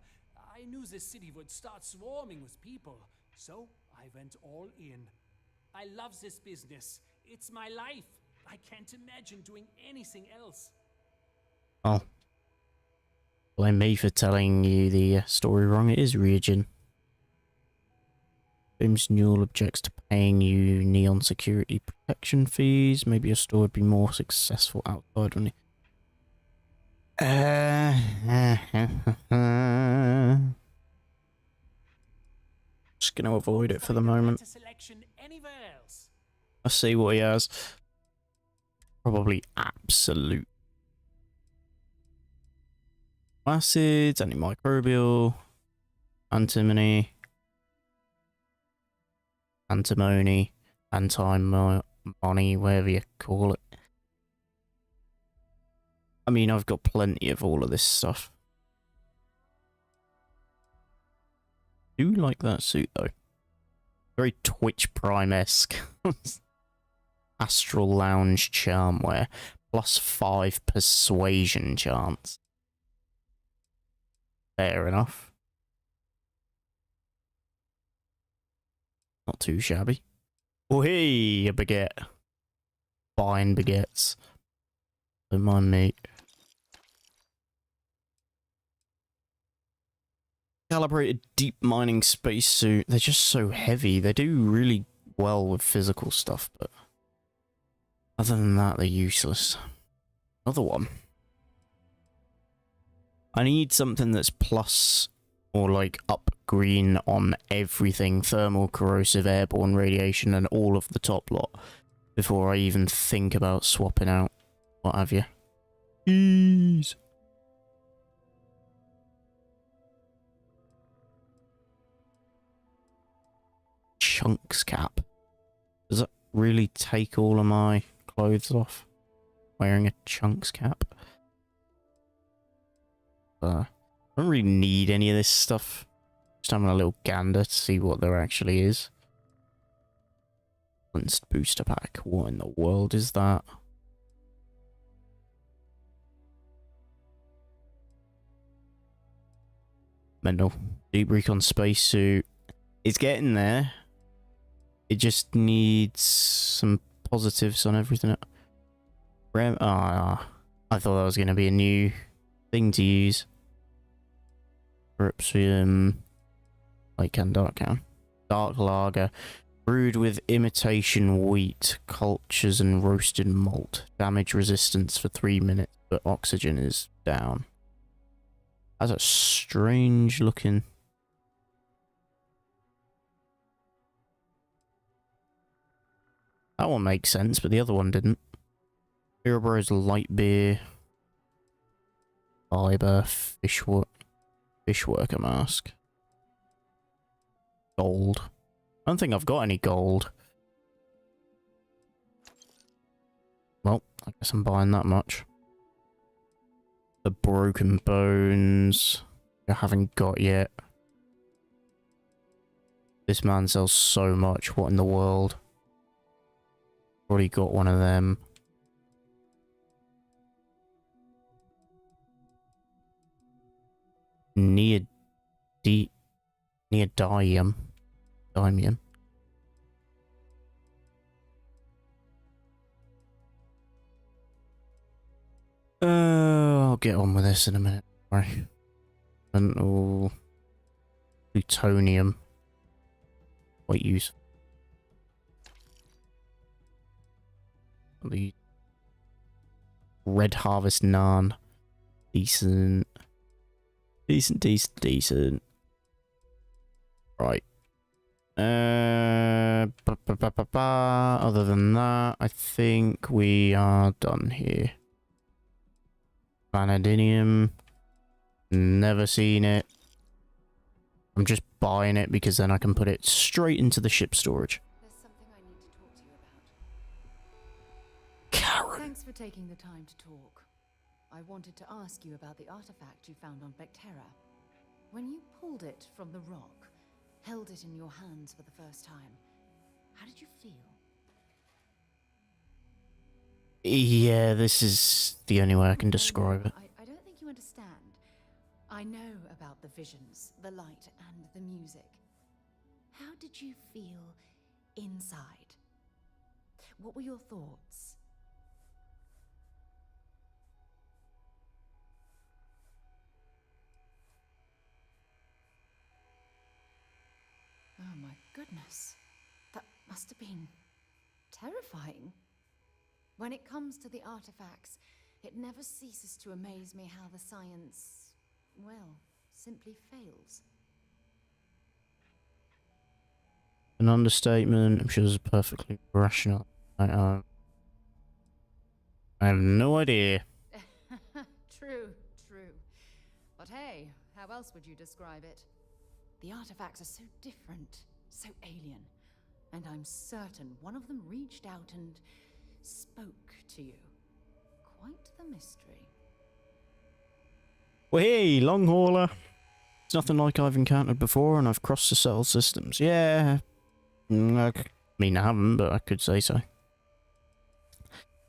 I knew the city would start swarming with people, so I went all in. I love this business. It's my life. I can't imagine doing anything else. Oh. Blame me for telling you the story wrong. It is Ryujin. James Newell objects to paying you Neon security protection fees. Maybe your store would be more successful outside, wouldn't it? Just gonna avoid it for the moment. Let's see what he has. Probably absolute acids, antimicrobial, antimony, antimony, whatever you call it. I mean, I've got plenty of all of this stuff. I do like that suit, though. Very Twitch Prime-esque. Astral Lounge charm wear. +5 persuasion chance. Fair enough. Not too shabby. Oh, hey, a baguette. Fine baguettes. Don't mind me. Calibrated deep mining spacesuit. They're just so heavy. They do really well with physical stuff, but other than that, they're useless. Another one. I need something that's plus or like up green on everything. Thermal, corrosive, airborne radiation, and all of the top lot before I even think about swapping out what have you. Jeez. Chunks cap. Does that really take all of my clothes off? Wearing a chunks cap? I don't really need any of this stuff. Just having a little gander to see what there actually is. Balanced booster pack. What in the world is that? Mental. Deep recon spacesuit. It's getting there. It just needs some positives on everything. I thought that was going to be a new thing to use. Ripsium. Light can, dark can. Dark lager. Brewed with imitation wheat, cultures and roasted malt. Damage resistance for 3 minutes, but oxygen is down. That's a strange looking... That one makes sense, but the other one didn't. Herobrew's light beer. Fiber, fishworker mask. Gold. I don't think I've got any gold. Well, I guess I'm buying that much. The broken bones. I haven't got yet. This man sells so much. What in the world? Already got one of them. Neodymium. Dimium. I'll get on with this in a minute. Sorry. And plutonium. Quite useful. The Red Harvest Naan. Decent. Decent. Right. Other than that, I think we are done here. Vanadium. Never seen it. I'm just buying it because then I can put it straight into the ship storage. There's something I need to talk to you about. Karen. Thanks for taking the time to talk. I wanted to ask you about the artifact you found on Vectera. When you pulled it from the rock, held it in your hands for the first time, how did you feel? Yeah, this is the only way I can describe it. I don't think you understand. I know about the visions, the light, and the music. How did you feel inside? What were your thoughts? Oh my goodness. That must have been terrifying. When it comes to the artifacts, it never ceases to amaze me how the science, well, simply fails. An understatement. I'm sure it's perfectly rational. I have no idea. True. But hey, how else would you describe it? The artifacts are so different, so alien, and I'm certain one of them reached out and spoke to you. Quite the mystery. Well, hey, long hauler. It's nothing like I've encountered before, and I've crossed the cell systems. Yeah. I mean, I haven't, but I could say so.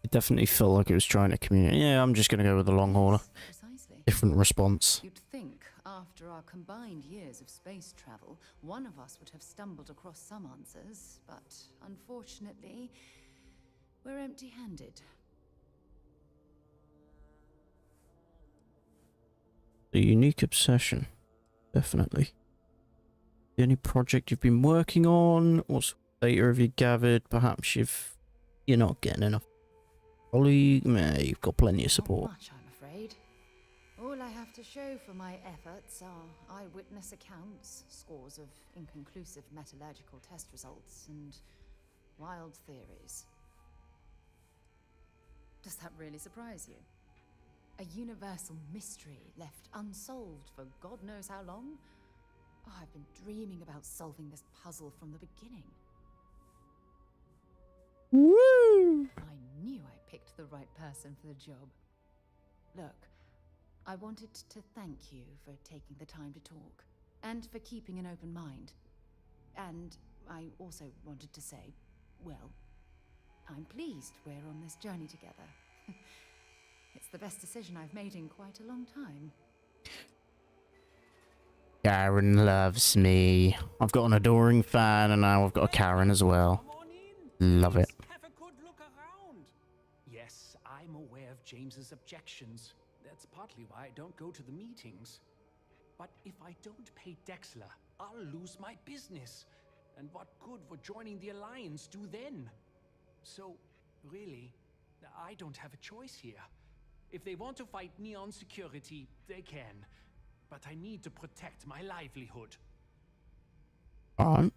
It definitely felt like it was trying to communicate. Yeah, I'm just going to go with the long hauler. Precisely. Different response. You'd think After our combined years of space travel, one of us would have stumbled across some answers, but unfortunately, we're empty-handed. A unique obsession. Definitely. The only project you've been working on? What sort of data have you gathered? Perhaps you're not getting enough colleague? Meh, you've got plenty of support. Not much, I'm afraid. All I have to show for my efforts are eyewitness accounts, scores of inconclusive metallurgical test results, and wild theories. Does that really surprise you? A universal mystery left unsolved for God knows how long? Oh, I've been dreaming about solving this puzzle from the beginning. Woo! I knew I picked the right person for the job. Look, I wanted to thank you for taking the time to talk, and for keeping an open mind. And I also wanted to say, well, I'm pleased we're on this journey together. It's the best decision I've made in quite a long time. Karen loves me. I've got an adoring fan, and now I've got a Karen as well. Love it. Have a good look around. Yes, I'm aware of James's objections. That's partly why I don't go to the meetings. But if I don't pay Dexler, I'll lose my business. And what good would joining the Alliance do then? So, really, I don't have a choice here. If they want to fight Neon Security, they can. But I need to protect my livelihood. Alright.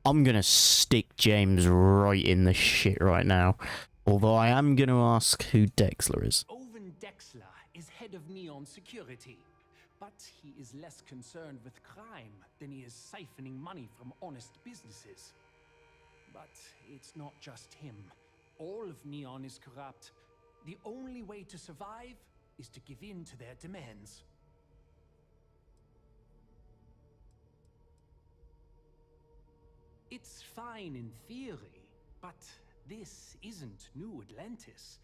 I'm gonna stick James right in the shit right now. Although I am gonna ask who Dexler is. Owen Dexler is head of Neon Security. But he is less concerned with crime than he is siphoning money from honest businesses. But it's not just him. All of Neon is corrupt. The only way to survive is to give in to their demands. It's fine in theory, but this isn't New Atlantis.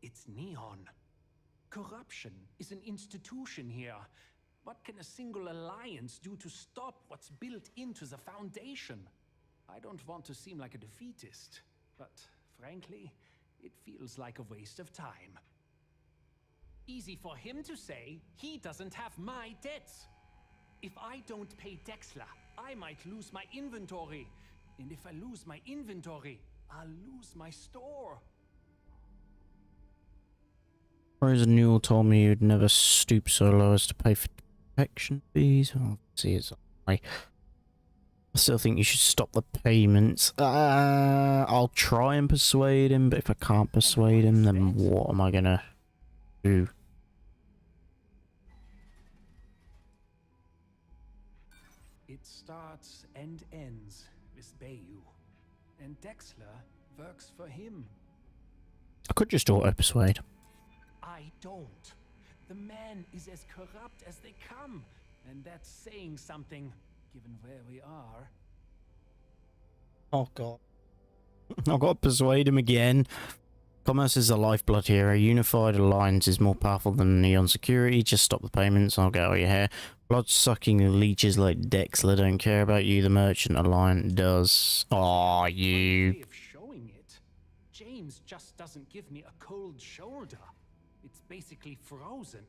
It's Neon. Corruption is an institution here. What can a single alliance do to stop what's built into the foundation? I don't want to seem like a defeatist, but frankly, it feels like a waste of time. Easy for him to say, he doesn't have my debts. If I don't pay Dexler, I might lose my inventory. And if I lose my inventory, I'll lose my store. Whereas Newell told me you'd never stoop so low as to pay for protection fees. Oh, see, it's I still think you should stop the payments. I'll try and persuade him, but if I can't persuade him, then what am I gonna do? It starts and ends with Bayou. And Dexler works for him. I could just auto-persuade. I don't. The man is as corrupt as they come. And that's saying something, given where we are. Oh god. I've got to persuade him again. Commerce is the lifeblood here. A unified alliance is more powerful than Neon Security. Just stop the payments, I'll get out of your hair. Blood-sucking leeches like Dexler don't care about you. The Merchant Alliance does. Aw, you. Way of showing it. James just doesn't give me a cold shoulder. It's basically frozen.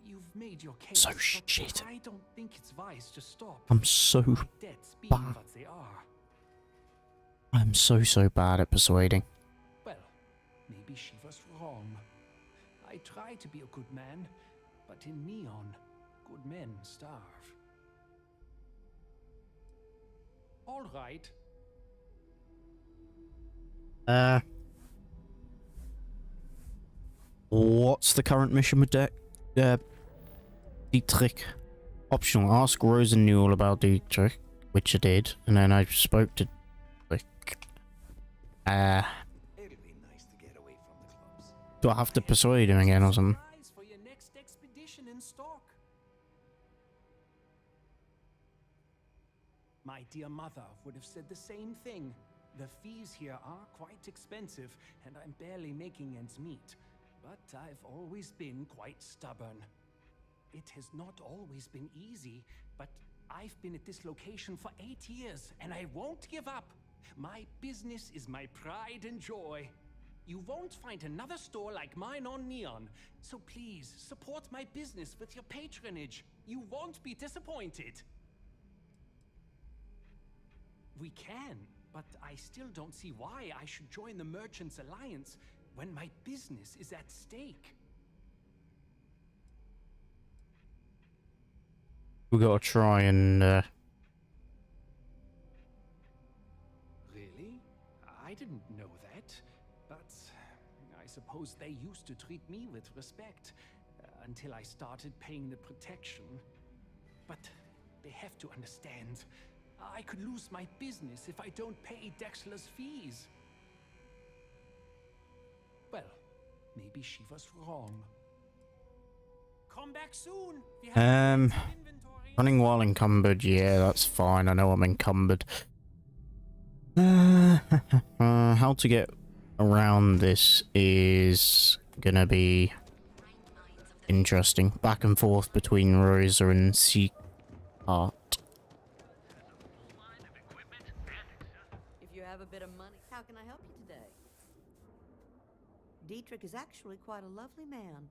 You've made your case. So shit. I don't think it's wise to stop. I'm so Debts being bad. what they are. I'm so bad at persuading. Well, maybe she was wrong. I try to be a good man, but in Neon, good men starve. All right. What's the current mission with Dietrich? Optional. Ask Rose and Newell about Dietrich, which I did, and then I spoke to It'll be nice to get away from the clubs. do I have to persuade him again or something? Prize for your next expedition in stock. My dear mother would have said the same thing. The fees here are quite expensive, and I'm barely making ends meet. but I've always been quite stubborn. It has not always been easy, but I've been at this location for 8 years, and I won't give up. My business is my pride and joy. You won't find another store like mine on Neon, so please support my business with your patronage. You won't be disappointed. We can, but I still don't see why I should join the Merchants Alliance when my business is at stake. We gotta try and Really? I didn't know that, but I suppose they used to treat me with respect until I started paying the protection. But they have to understand, I could lose my business if I don't pay Dexla's fees. Well, maybe she was wrong. Come back soon. We have running while encumbered, yeah, that's fine. I know I'm encumbered. How to get around this is gonna be interesting. Back and forth between Rosa and Seahart. If you have a bit of money, how can I help you today? Dietrich is actually quite a lovely man,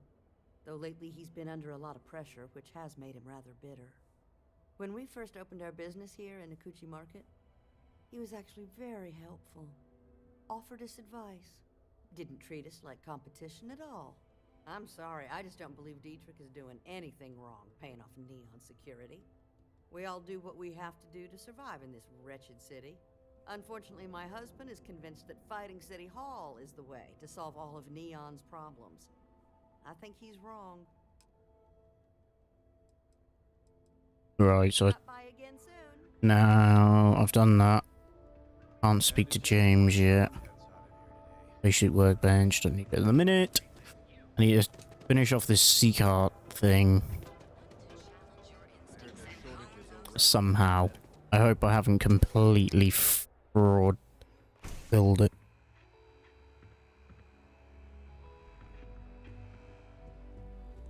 though lately he's been under a lot of pressure, which has made him rather bitter. When we first opened our business here in Akuchi Market, he was actually very helpful. Offered us advice. Didn't treat us like competition at all. I'm sorry, I just don't believe Dietrich is doing anything wrong paying off Neon security. We all do what we have to do to survive in this wretched city. Unfortunately, my husband is convinced that fighting City Hall is the way to solve all of Neon's problems. I think he's wrong. Right, so Stop by again soon. now I've done that. Can't speak to James yet. Basic workbench, don't need it in a minute. I need to finish off this Seahart thing. Somehow. I hope I haven't completely fraud filled it.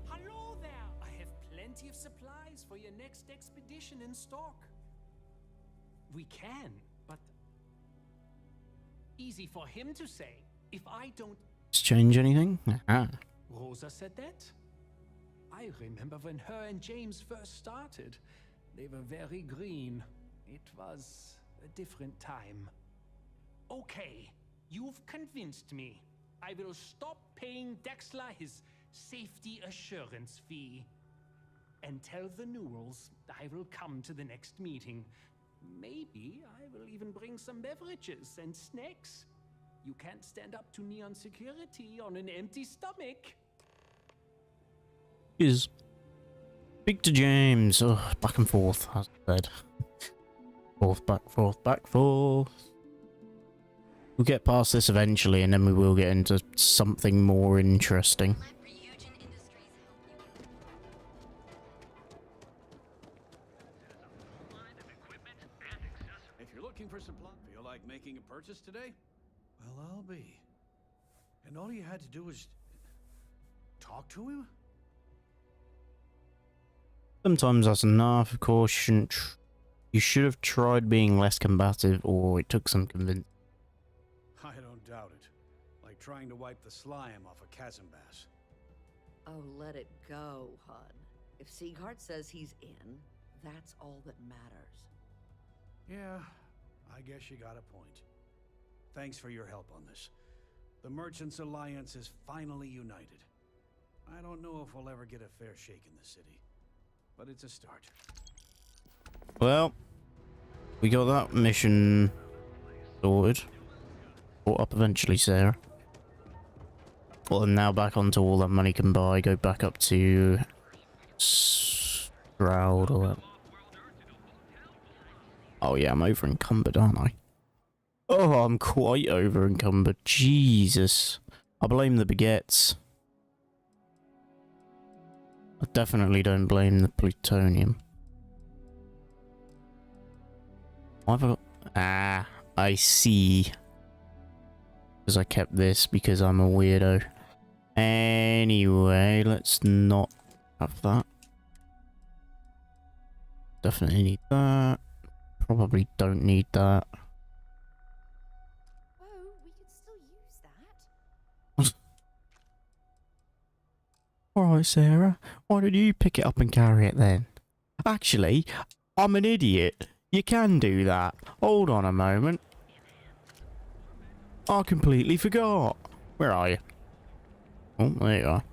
Hello there! I have plenty of supplies for your next expedition in stock. We can, but easy for him to say. If I don't... Let's change anything? Aha. Rosa said that? I remember when her and James first started. They were very green. It was a different time. Okay, you've convinced me. I will stop paying Dexla his safety assurance fee. And tell the Newells I will come to the next meeting. Maybe I will even bring some beverages and snacks. You can't stand up to Neon security on an empty stomach. Is speak to James. Oh, back and forth, as I said. Forth, back, forth, back, forth. We'll get past this eventually, and then we will get into something more interesting. If you're looking for supply, feel like making a purchase today? Well, I'll be. And all you had to do was talk to him? Sometimes that's enough. Of course, you should have tried being less combative, or it took some convincing. I don't doubt it. Like trying to wipe the slime off a chasm bass. Oh, let it go, Hud. If Seahart says he's in, that's all that matters. Yeah, I guess you got a point. Thanks for your help on this. The Merchants Alliance is finally united. I don't know if we'll ever get a fair shake in the city, but it's a start. Well, we got that mission sorted. Brought up eventually, Sarah. Well, and now back onto all that money can buy. Go back up to Stroud or that. Oh yeah, I'm over encumbered, aren't I? Oh, I'm quite over encumbered. Jesus. I blame the baguettes. I definitely don't blame the plutonium. Why have I got... Ah, I see. Because I kept this because I'm a weirdo. Anyway, let's not have that. Definitely need that. Probably don't need that. Whoa, we could still use that. Alright, Sarah. Why don't you pick it up and carry it then? Actually, I'm an idiot. You can do that. Hold on a moment. I completely forgot. Where are you? Oh, there you are.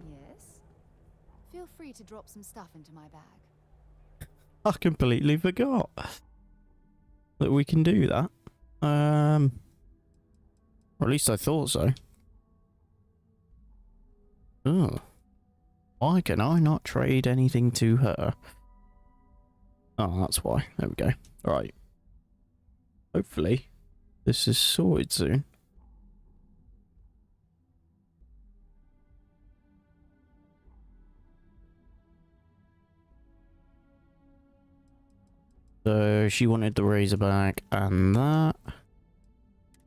Yes? Feel free to drop some stuff into my bag. I completely forgot that we can do that. Or at least I thought so. Oh. Why can I not trade anything to her? Oh, that's why. There we go. Right. Hopefully, this is sorted soon. So, she wanted the Razorback and that.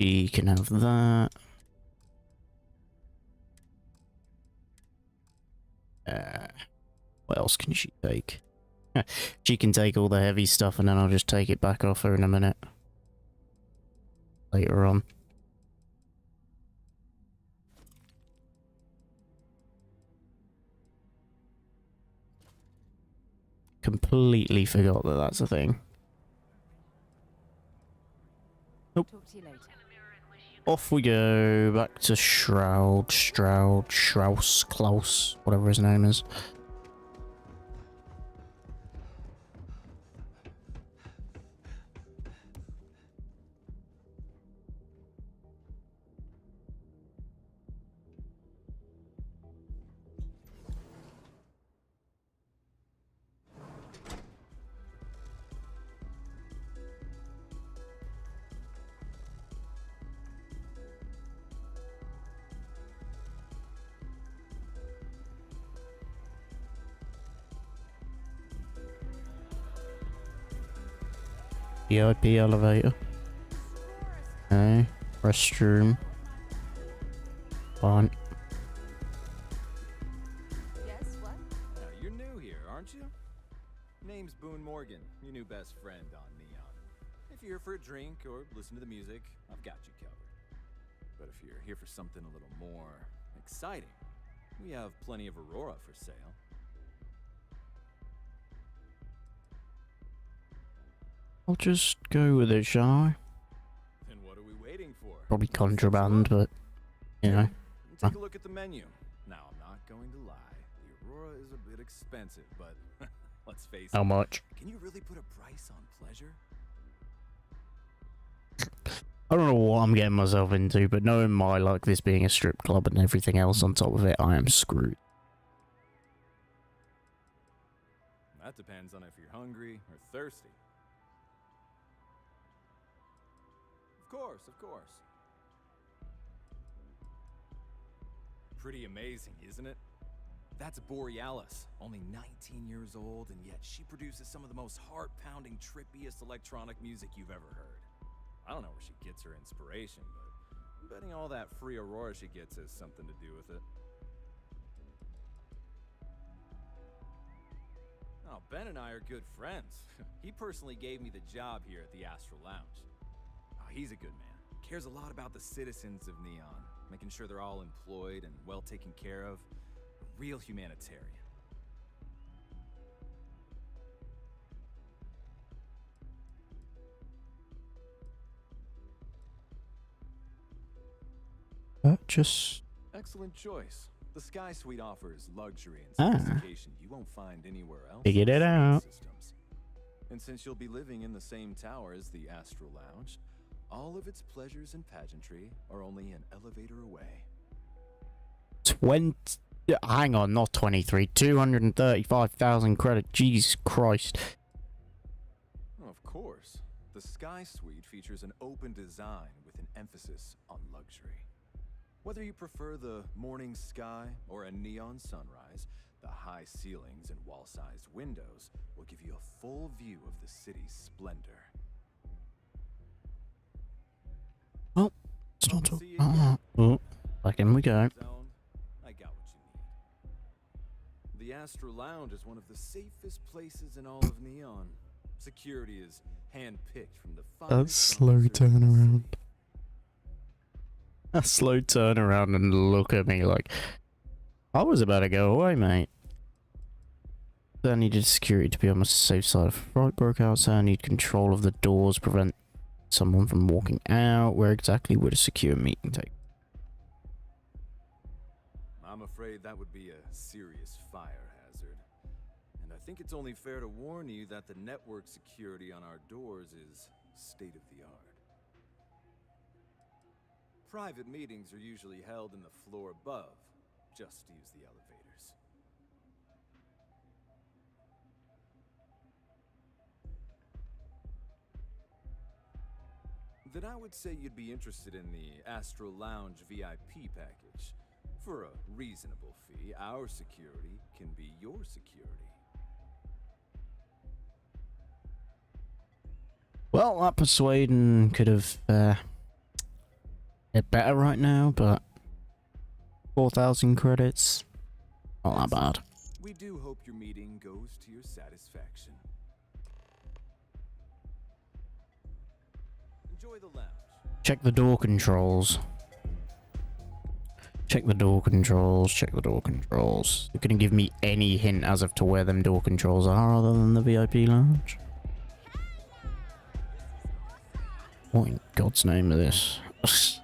She can have that. What else can she take? She can take all the heavy stuff and then I'll just take it back off her in a minute. Later on. Completely forgot that that's a thing. Nope. Talk to you later. Off we go, back to Strauss, Klaus, whatever his name is. VIP elevator. Okay. Restroom. Fine. Yes, what? You're new here, aren't you? Name's Boone Morgan, your new best friend on Neon. If you're here for a drink or listen to the music, I've got you covered. But if you're here for something a little more exciting, we have plenty of Aurora for sale. I'll just go with it, shall I? Then what are we waiting for? Probably contraband, but, you know. Take a look at the menu. Now, I'm not going to lie. The Aurora is a bit expensive, but let's face it. How much? Can you really put a price on pleasure? I don't know what I'm getting myself into, but knowing my luck, this being a strip club and everything else on top of it, I am screwed. That depends on if you're hungry or thirsty. Of course. Pretty amazing, isn't it? That's Borealis, only 19 years old, and yet she produces some of the most heart-pounding, trippiest electronic music you've ever heard. I don't know where she gets her inspiration, but I'm betting all that free Aurora she gets has something to do with it. Oh, Ben and I are good friends. He personally gave me the job here at the Astral Lounge. Oh, he's a good man. Cares a lot about the citizens of Neon, making sure they're all employed and well taken care of. A real humanitarian. Just... Excellent choice. The Sky Suite offers luxury and sophistication you won't find anywhere else. Figured it out. Systems. And since you'll be living in the same tower as the Astral Lounge, all of its pleasures and pageantry are only an elevator away. 20... Hang on, not 23. 235,000 credit. Jesus Christ. Of course. The Sky Suite features an open design with an emphasis on luxury. Whether you prefer the morning sky or a neon sunrise, the high ceilings and wall-sized windows will give you a full view of the city's splendor. Oh, let's not talk about that. Oh, back in we go. Astral Lounge is one of the safest places in all of Neon. Security is handpicked from the A finest slow officers in the turnaround. city. A slow turnaround and look at me like, I was about to go away, mate. I needed security to be on my safe side. If a fright broke outside, I need control of the doors, prevent someone from walking out. Where exactly would a secure meeting take? I'm afraid that would be a serious fire hazard. And I think it's only fair to warn you that the network security on our doors is state of the art. Private meetings are usually held in the floor above. Just use the elevators. Then I would say you'd be interested in the Astral Lounge VIP package. For a reasonable fee, our security can be your security. Well, that persuading could have it better right now, but 4,000 credits, not that bad. We do hope your meeting goes to your satisfaction. Enjoy the lounge. Check the door controls. Check the door controls. Check the door controls. You're gonna give me any hint as of to where them door controls are other than the VIP lounge? What in God's name is this?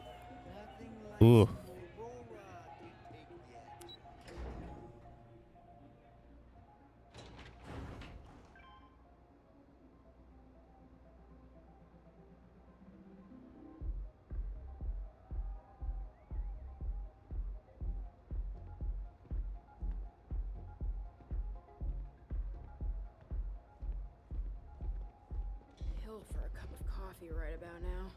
Ooh. Hill for a cup of coffee right about now.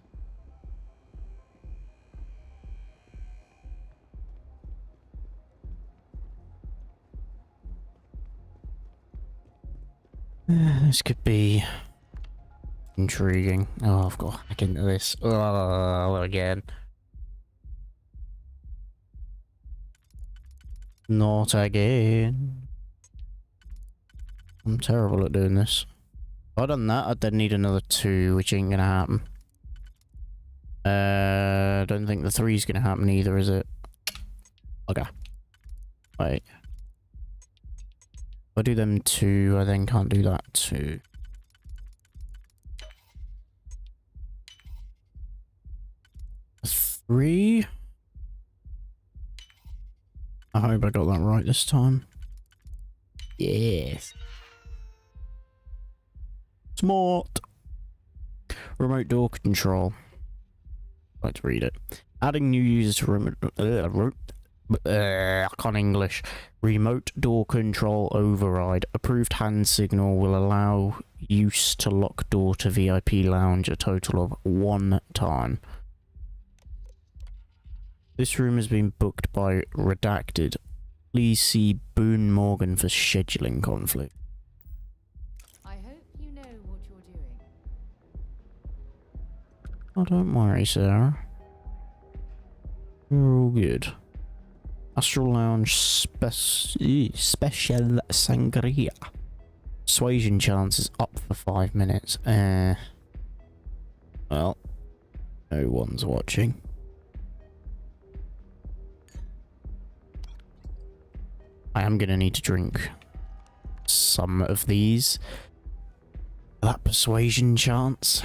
This could be intriguing. Oh, I've got to hack into this. Oh, again. Not again. I'm terrible at doing this. If I'd done that, I'd then need another 2, which ain't gonna happen. I don't think the 3's gonna happen either, is it? Okay. Wait. If I do them 2, I then can't do that 2. A 3? I hope I got that right this time. Yes. Smart. Remote door control. I'd like to read it. Adding new users to remote... I can't English. Remote door control override. Approved hand signal will allow use to lock door to VIP lounge a total of 1 time. This room has been booked by Redacted. Please see Boone Morgan for scheduling conflict. I hope you know what you're doing. Oh, don't worry, Sarah. You're all good. Astral Lounge special sangria. Persuasion chance is up for 5 minutes. Well, no one's watching. I am gonna need to drink some of these. That persuasion chance.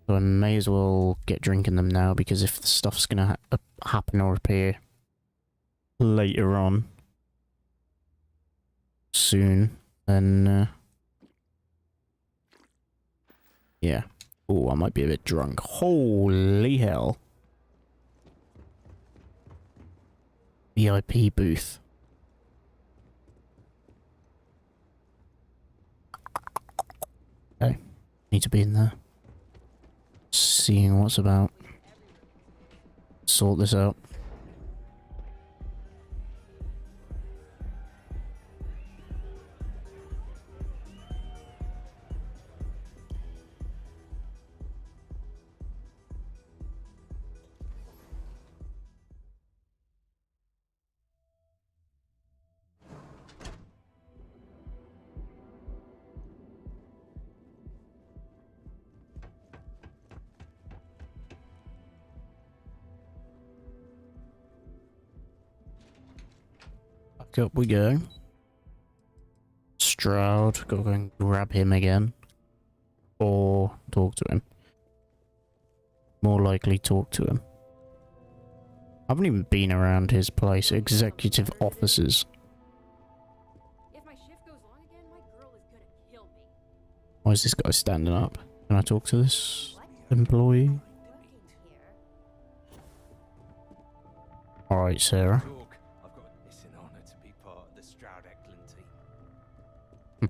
So I may as well get drinking them now, because if the stuff's gonna happen or appear later on soon, then yeah. Oh, I might be a bit drunk. Holy hell. VIP booth. Okay, need to be in there. Seeing what's about. Sort this out. back up we go. Stroud, gotta go and grab him again. Or talk to him. More likely talk to him. I haven't even been around his place. Executive offices. If my shift goes long again, my girl is gonna kill me. Why is this guy standing up? Can I talk to this employee? Alright, Sarah. Talk. I've got it's an honor to be part of the Stroud Eklund team.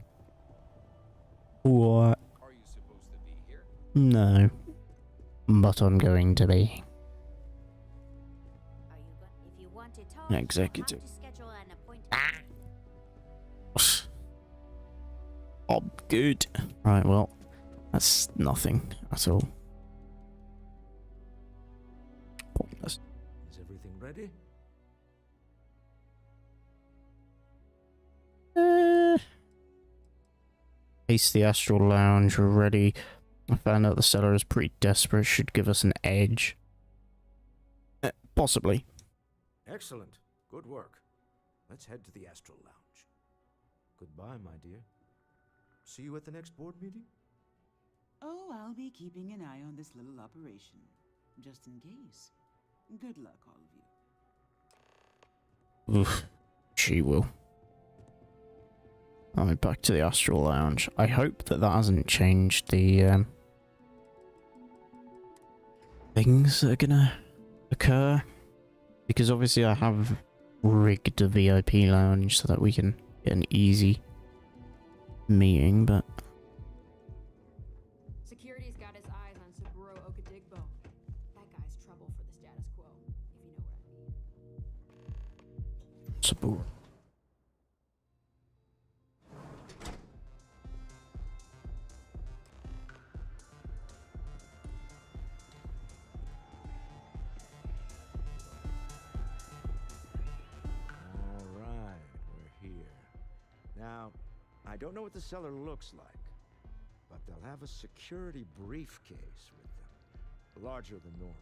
What? Are you supposed to be here? No. But I'm going to be. If you want to talk, An executive. you'll have to schedule an appointment. I'm good. Right, well, that's nothing at all. Pointless. Is everything ready? Ace the Astral Lounge, we're ready. I found out the seller is pretty desperate, should give us an edge. Possibly. Excellent. Good work. Let's head to the Astral Lounge. Goodbye, my dear. See you at the next board meeting? Oh, I'll be keeping an eye on this little operation, just in case. Good luck, all of you. Oof. She will. Alright, back to the Astral Lounge. I hope that that hasn't changed the things that are gonna occur. Because obviously I have rigged a VIP lounge so that we can get an easy meeting, but... Security's got his eyes on Saburo Okadigbo. That guy's trouble for the status quo, if you know what I mean. Saburo. Now, I don't know what the cellar looks like, but they'll have a security briefcase with them, larger than normal,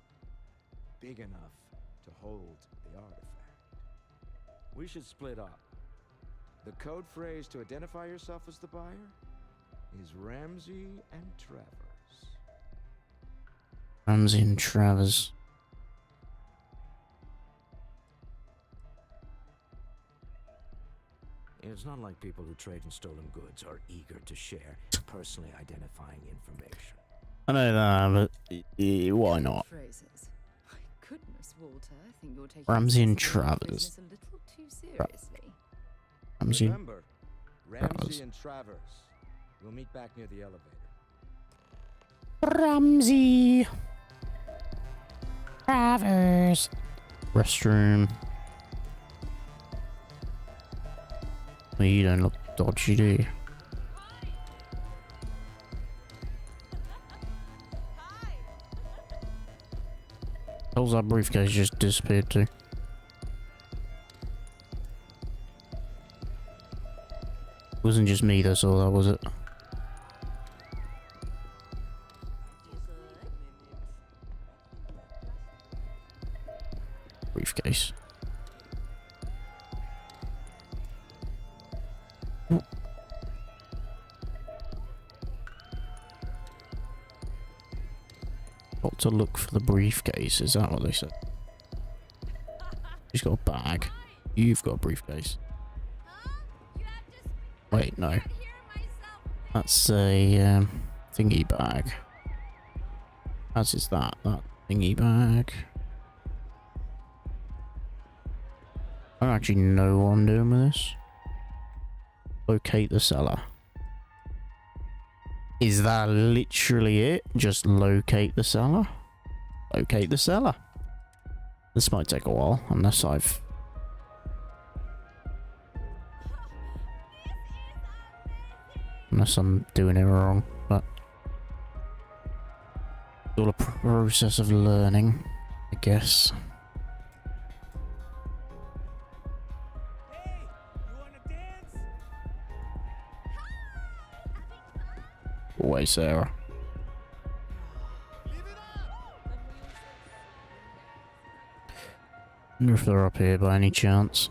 big enough to hold the artifact. We should split up. The code phrase to identify yourself as the buyer is Ramsey and Travers. Ramsey and Travers. It's not like people who trade in stolen goods are eager to share personally identifying information. I know that, but why not? Phrases. My goodness, Walter, I think you're taking Ramsey and this Travers. business a little too seriously. Ramsey. Remember, Ramsey and Travers. We'll meet back near the elevator. Ramsey. Travers. Restroom. Well, you don't look dodgy, do you? How's that briefcase just disappeared to? Wasn't just me that saw that, was it? Briefcase. Got to look for the briefcase, is that what they said? She's got a bag. You've got a briefcase. Wait, no. That's a thingy bag. As is that thingy bag. I don't actually know what I'm doing with this. Locate the cellar. Is that literally it? Just locate the cellar? Locate the cellar. This might take a while, unless I'm doing it wrong, but it's all a process of learning, I guess. Away, Sarah. Wonder if they're up here by any chance.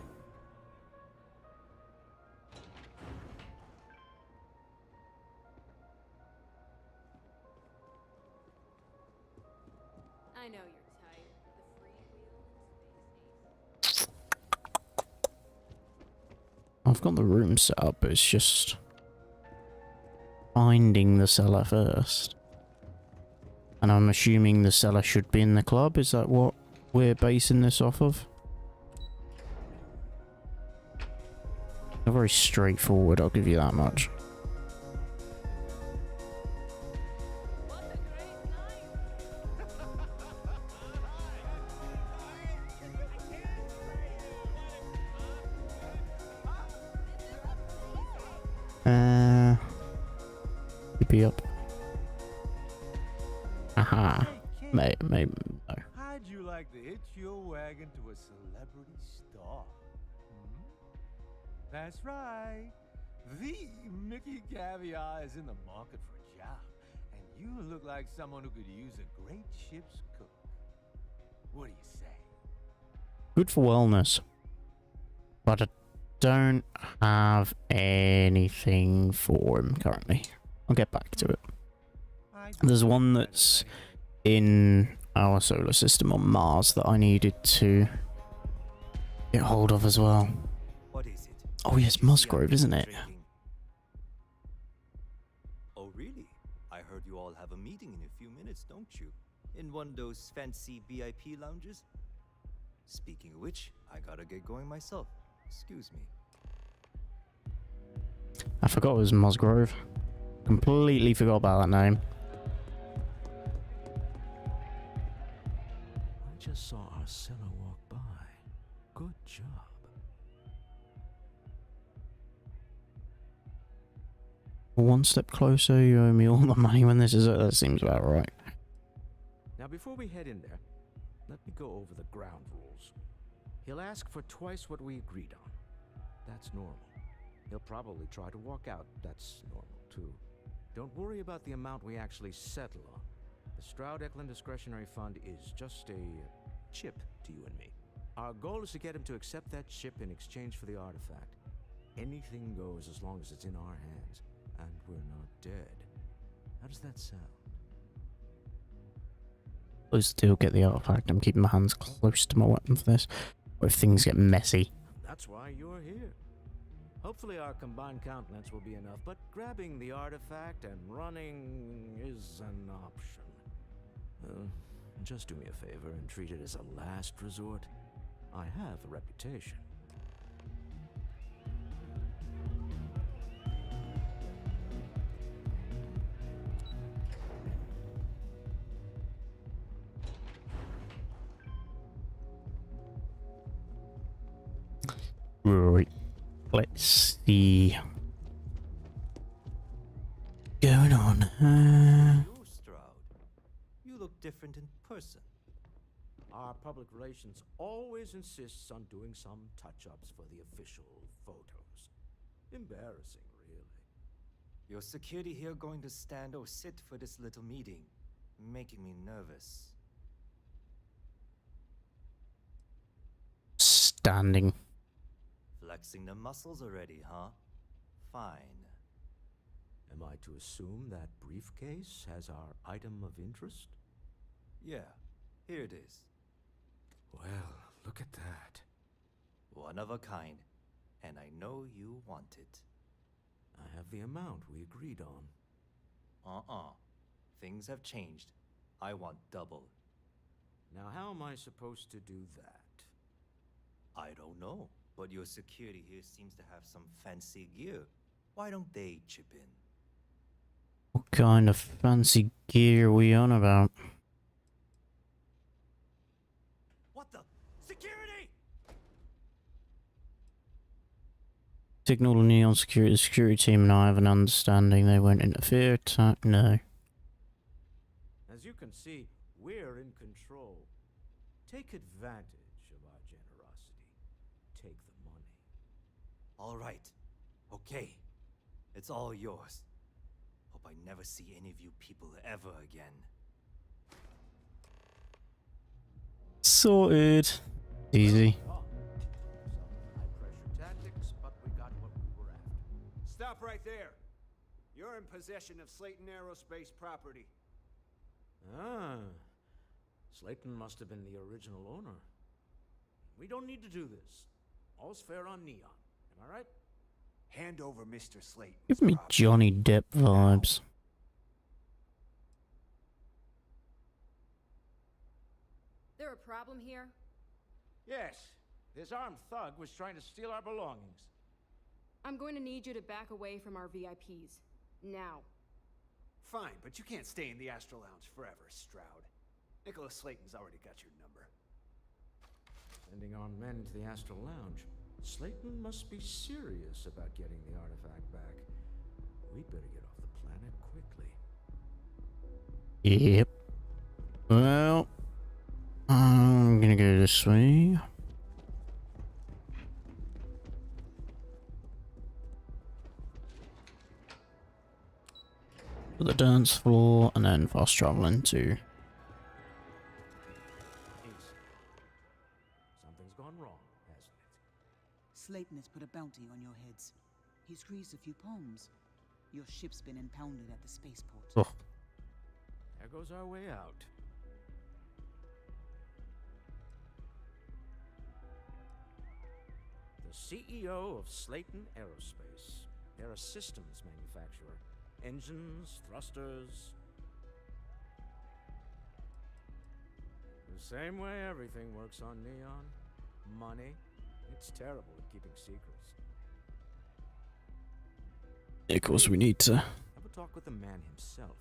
I know your type. The freewheel and space. I've got the room set up, but it's just finding the cellar first. And I'm assuming the cellar should be in the club. Is that what we're basing this off of? They're very straightforward, I'll give you that much. Be up. Aha. Maybe no. How'd you like to hitch your wagon to a celebrity star? Hmm? That's right. The Mickey Caviar is in the market for a job, and you look like someone who could use a great ship's cook. What do you say? Good for wellness. But I don't have anything for him currently. I'll get back to it. There's one that's in our solar system on Mars that I needed to get hold of as well. What is it? Oh yes, Musgrove, isn't it? Oh really? I heard you all have a meeting in a few minutes, don't you? In one of those fancy VIP lounges? Speaking of which, I gotta get going myself. Excuse me. I forgot it was Musgrove. Completely forgot about that name. I just saw our seller walk by. Good job. One step closer, you owe me all the money when this is it. That seems about right. Now, before we head in there, let me go over the ground rules. He'll ask for twice what we agreed on. That's normal. He'll probably try to walk out. That's normal, too. Don't worry about the amount we actually settle on. The Stroud-Eklund Discretionary Fund is just a chip to you and me. Our goal is to get him to accept that chip in exchange for the artifact. Anything goes as long as it's in our hands, and we're not dead. How does that sound? Close the deal, get the artifact. I'm keeping my hands close to my weapon for this. Or if things get messy. That's why you're here. Hopefully our combined countenance will be enough, but grabbing the artifact and running is an option. Just do me a favor and treat it as a last resort. I have a reputation. Right. Let's see. Going on. You, Stroud. You look different in person. Our public relations always insists on doing some touch-ups for the official photos. Embarrassing, really. Your security here going to stand or sit for this little meeting, making me nervous. Standing. Flexing the muscles already, huh? Fine. Am I to assume that briefcase has our item of interest? Yeah, here it is. Well, look at that. One of a kind, and I know you want it. I have the amount we agreed on. Things have changed. I want double. Now, how am I supposed to do that? I don't know, but your security here seems to have some fancy gear. Why don't they chip in? What kind of fancy gear are we on about? What the? Security! Signal to Neon Security. The security team and I have an understanding they won't interfere. No. As you can see, we're in control. Take advantage of our generosity. Take the money. All right. Okay. It's all yours. Hope I never see any of you people ever again. Sorted. Easy. High-pressure tactics, but we got what we were after. Stop right there. You're in possession of Slayton Aerospace property. Ah. Slayton must have been the original owner. We don't need to do this. All's fair on Neon. Am I right? Hand over Mr. Slayton. Give me Johnny Depp vibes. There a problem here? Yes. This armed thug was trying to steal our belongings. I'm going to need you to back away from our VIPs. Now. Fine, but you can't stay in the Astro Lounge forever, Stroud. Nicholas Slayton's already got your number. Sending armed men to the Astral Lounge. Slayton must be serious about getting the artifact back. We'd better get off the planet quickly. Yep. Well, I'm gonna go this way. To the dance floor, and then fast traveling to. Something's gone wrong, hasn't it? Slayton has put a bounty on your heads. He squeezed a few palms. Your ship's been impounded at the spaceport. Oh. There goes our way out. The CEO of Slayton Aerospace. They're a systems manufacturer. Engines, thrusters. The same way everything works on Neon. Money. It's terrible at keeping secrets. Yeah, of course, we need to. Have a talk with the man himself.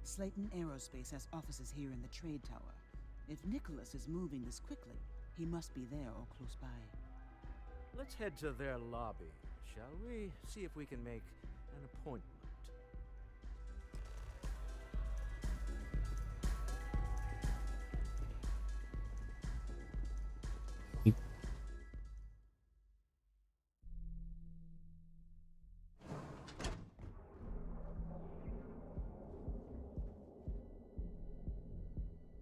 Slayton Aerospace has offices here in the trade tower. If Nicholas is moving this quickly, he must be there or close by. Let's head to their lobby, shall we? See if we can make an appointment.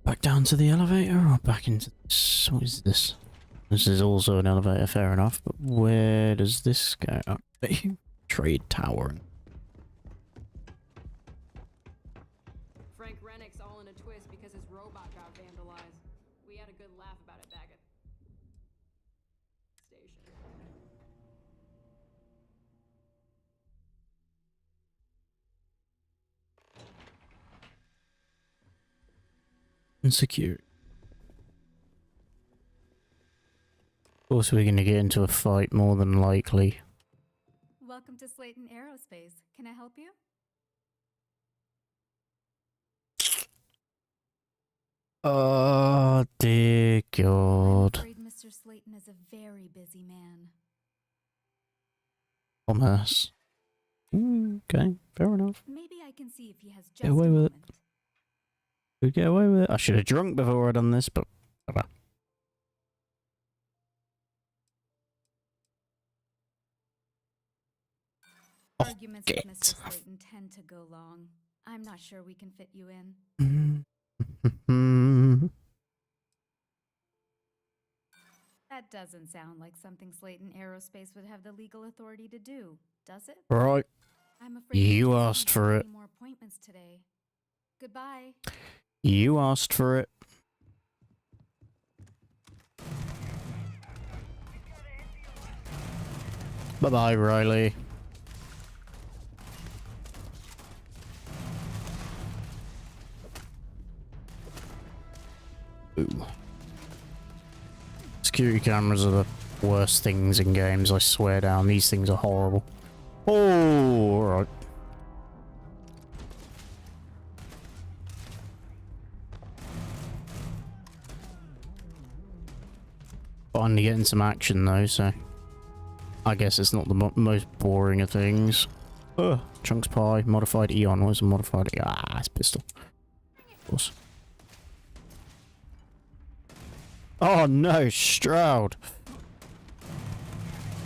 Back down to the elevator or back into this? What is this? This is also an elevator, fair enough, but where does this go? Okay. Trade tower. Frank Rennick's all in a twist because his robot got vandalized. We had a good laugh about it back at station. Insecure. Of course, we're going to get into a fight more than likely. Welcome to Slayton Aerospace. Can I help you? Oh, dear God. I'm afraid Mr. Slayton is a very busy man. Commerce. Okay, fair enough. Maybe I can see if he has just Get away a with moment. it. Could get away with it. I should have drunk before I done this, but whatever. Arguments with Mr. Slayton tend to go long. I'm not sure we can fit you in. That doesn't sound like something Slayton Aerospace would have the legal authority to do, does it? Right. I'm afraid You we asked don't for have it. any more appointments today. Goodbye. You asked for it. Bye-bye, Riley. Ooh. Security cameras are the worst things in games, I swear down. These things are horrible. Oh, alright. Finally getting some action though, so I guess it's not the most boring of things. Chunks pie, modified Eon. What is a modified Eon? Ah, it's pistol. Of course. Oh no, Stroud.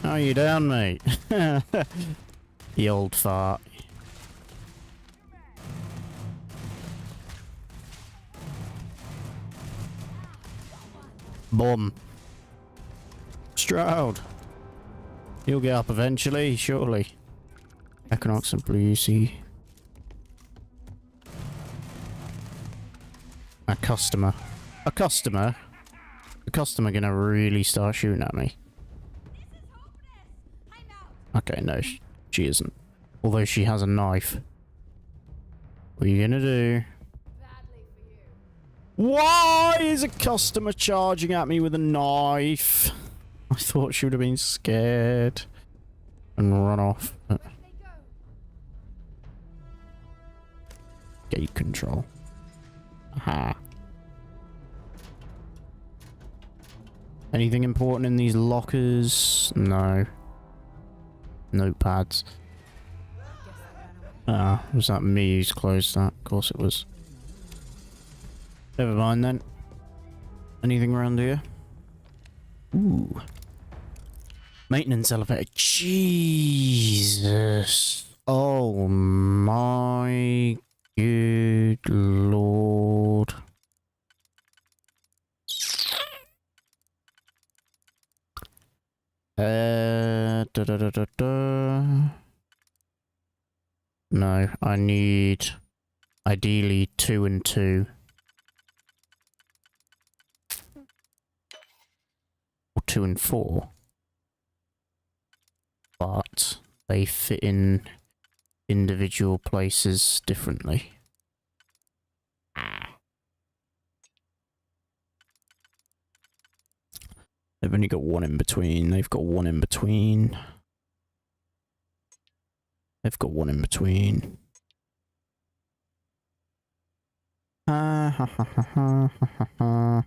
How you down, mate? The old fart. Bomb. Stroud. You'll get up eventually, surely. Equinox and Blue UC. A customer. A customer? A customer gonna really start shooting at me? Okay, no, she isn't. Although she has a knife. What are you gonna do? Why is a customer charging at me with a knife? I thought she would have been scared and run off. Gate control. Aha. Anything important in these lockers? No. Notepads. Ah, was that me who's closed that? Of course it was. Never mind then. Anything around here? Ooh. Maintenance elevator. Jesus. Oh my good lord. Da, da, da, da, da. No, I need ideally 2 and 2. Or 2 and 4. But they fit in individual places differently. They've only got 1 in between. They've got 1 in between. They've got 1 in between. Ha ha ha ha ha ha ha.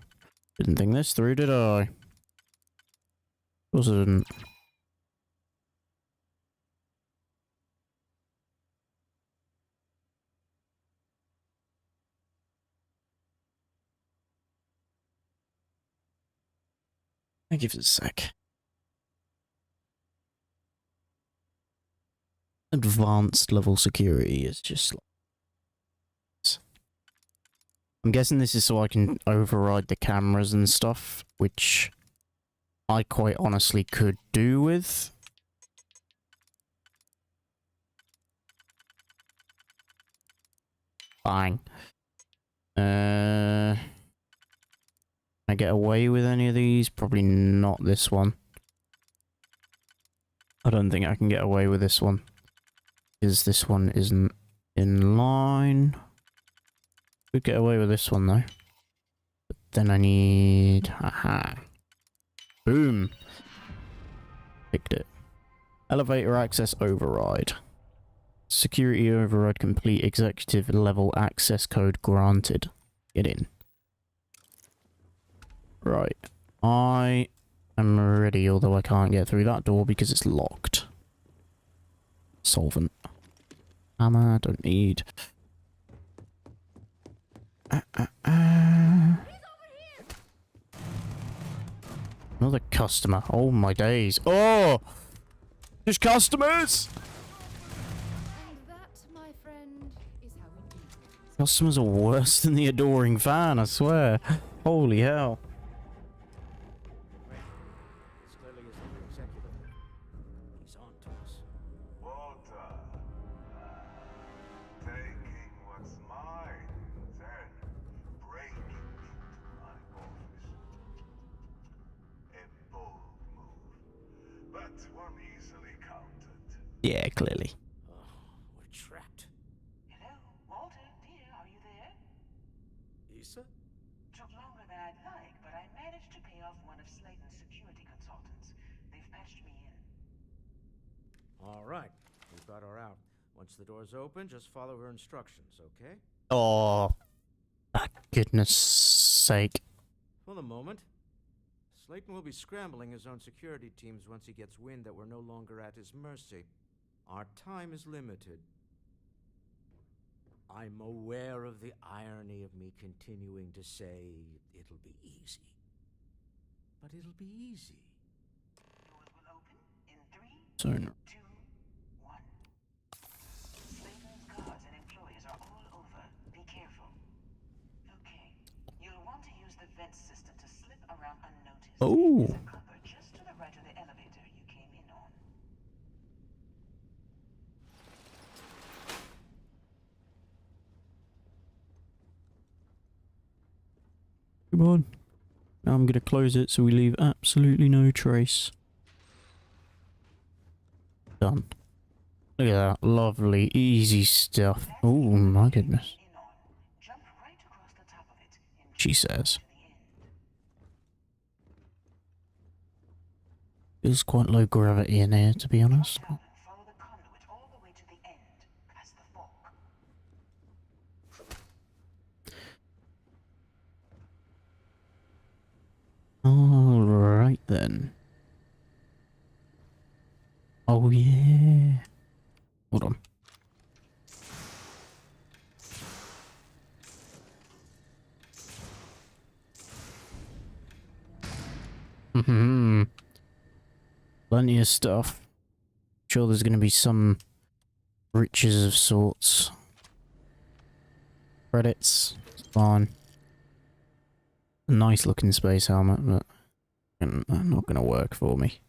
Didn't think this through, did I? Of course I didn't. I'll give it a sec. Advanced level security is just like... I'm guessing this is so I can override the cameras and stuff, which I quite honestly could do with. Fine. I get away with any of these? Probably not this one. I don't think I can get away with this one. Because this one isn't in line. Could get away with this one though. But then I need... Aha. Boom. Picked it. Elevator access override. Security override complete. Executive level access code granted. Get in. Right. I am ready, although I can't get through that door because it's locked. Solvent. Hammer, don't need. Another customer. Oh my days. Oh! There's customers! Customers are worse than the adoring fan, I swear. Holy hell. This clearly isn't the executive. He's on to us. Walter, taking what's mine, then breaking into my office. A bold move, but one easily countered. Yeah, clearly. We're trapped. Hello, Walter, dear, are you there? Issa? Took longer than I'd like, but I managed to pay off one of Slayton's security consultants. They've patched me in. All right. We've got her out. Once the door's open, just follow her instructions, okay? Oh, for goodness sake. For the moment, Slayton will be scrambling his own security teams once he gets wind that we're no longer at his mercy. Our time is limited. I'm aware of the irony of me continuing to say it'll be easy. But it'll be easy. Doors will open in 3, So, 2, 1. Slayton's guards and employees are all over. Be careful. Okay. You'll want to use the vent system to slip around unnoticed. oh. There's a cupboard just to the right of the elevator you came in on. Come on. Now I'm gonna close it so we leave absolutely no trace. Done. Look at that. Lovely, easy stuff. Oh my goodness. She says. Feels quite low gravity in here, to be honest. Alright then. Oh yeah. Hold on. Plenty of stuff. Sure there's gonna be some riches of sorts. Credits. It's fine. A nice looking space helmet, but not gonna work for me.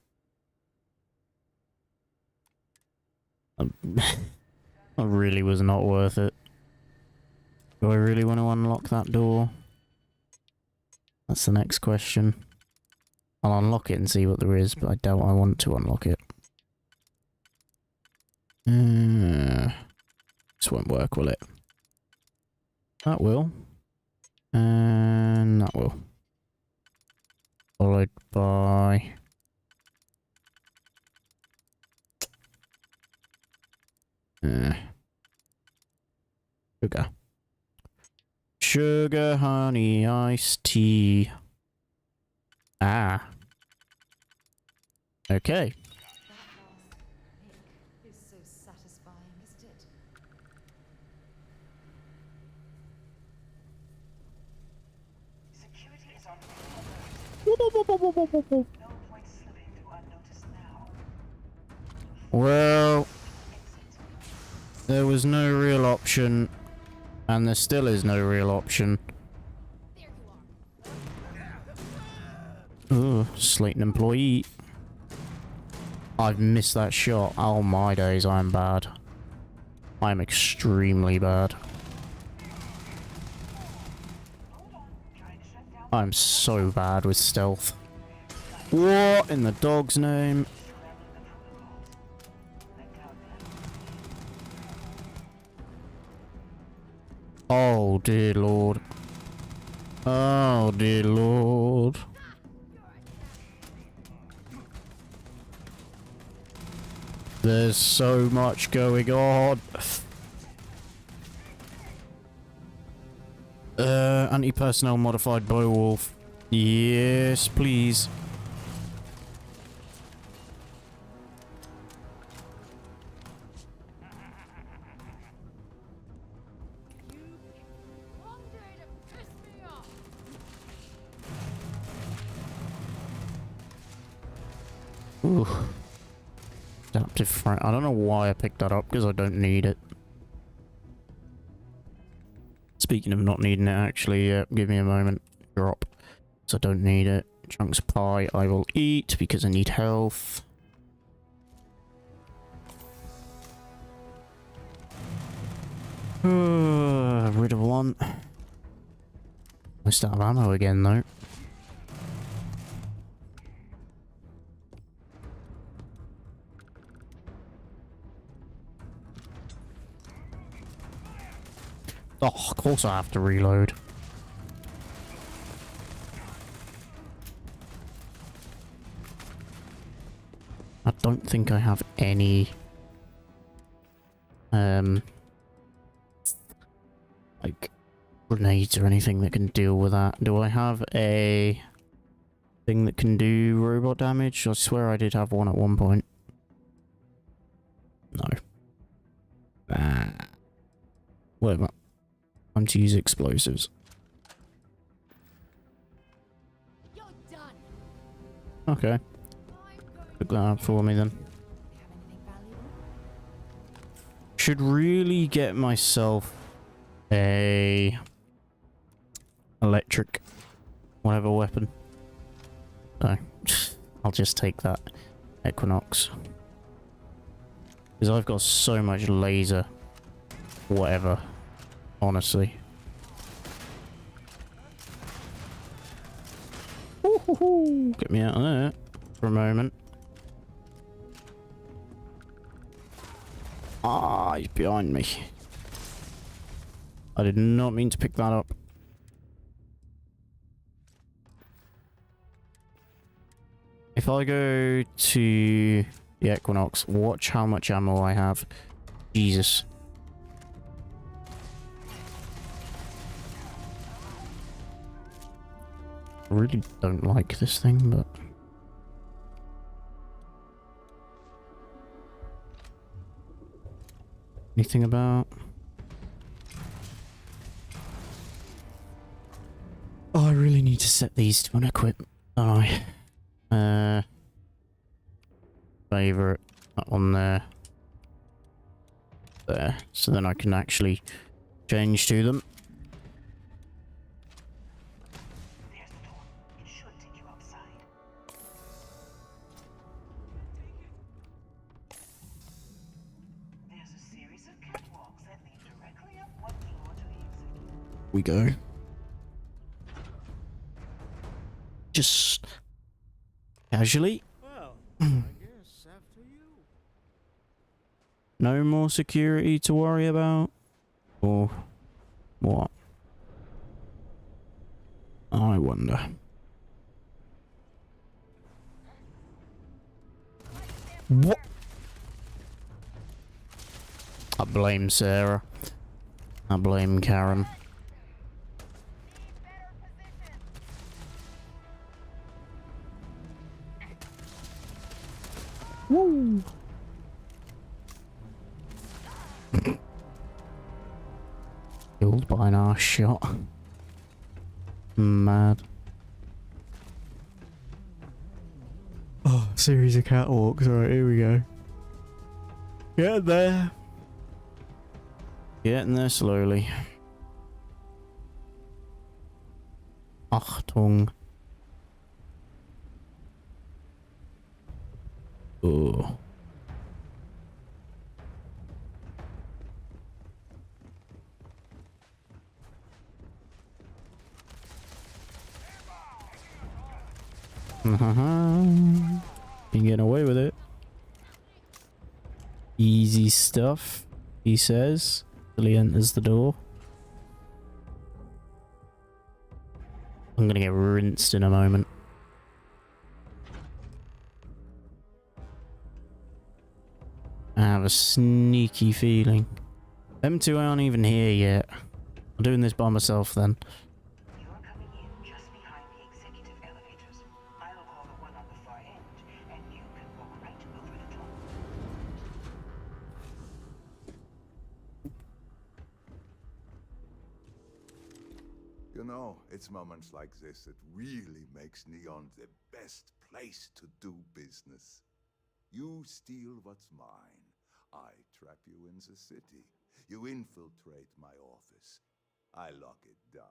That really was not worth it. Do I really want to unlock that door? That's the next question. I'll unlock it and see what there is, but I doubt I want to unlock it. This won't work, will it? That will. And that will. Followed by... Sugar. Sugar, honey, iced tea. Ah. Okay. Is so satisfying, isn't it? Security is on full alert. No point slipping through unnoticed now. Well, there was no real option, and there still is no real option. Ooh, Slayton employee. I've missed that shot. Oh my days, I'm bad. I'm extremely bad. I'm so bad with stealth. What in the dog's name? Oh dear lord. Oh dear lord. There's so much going on. Anti-personnel modified Beowulf. Yes, please. Ooh. Adaptive frame. I don't know why I picked that up, because I don't need it. Speaking of not needing it, actually, give me a moment. Drop. So I don't need it. Chunks of pie I will eat, because I need health. Rid of one. I still have ammo again, though. Oh, of course I have to reload. I don't think I have any... like, grenades or anything that can deal with that. Do I have a thing that can do robot damage? I swear I did have one at one point. No. Whatever. Time to use explosives. You're done. Okay. Look that up for me then. Should really get myself a electric whatever weapon. No. I'll just take that Equinox. Because I've got so much laser whatever. Honestly. Get me out of there for a moment. Ah, he's behind me. I did not mean to pick that up. If I go to the Equinox, watch how much ammo I have. Jesus. I really don't like this thing, but... Anything about... Oh, I really need to set these to unequip, don't I? Favorite, that one there. There, so then I can actually change to them. There's the door. It should take you outside. There's a series of catwalks that lead directly up one floor to the executive. We go. Just casually. Well, I guess after you. No more security to worry about? Or what? I wonder. What? I blame Sarah. I blame Karen. Woo! Killed by an arse shot. Mad. Oh, series of catwalks. Alright, here we go. Get there. Getting there slowly. Achtung. Oh. You getting away with it. Easy stuff, he says, till he enters the door. I'm gonna get rinsed in a moment. I have a sneaky feeling. Them two aren't even here yet. I'm doing this by myself then. You're coming in just behind the executive elevators. I'll call the one on the far end, and you can walk right over the top. You know, it's moments like this that really makes Neon the best place to do business. You steal what's mine. I trap you in the city. You infiltrate my office. I lock it down.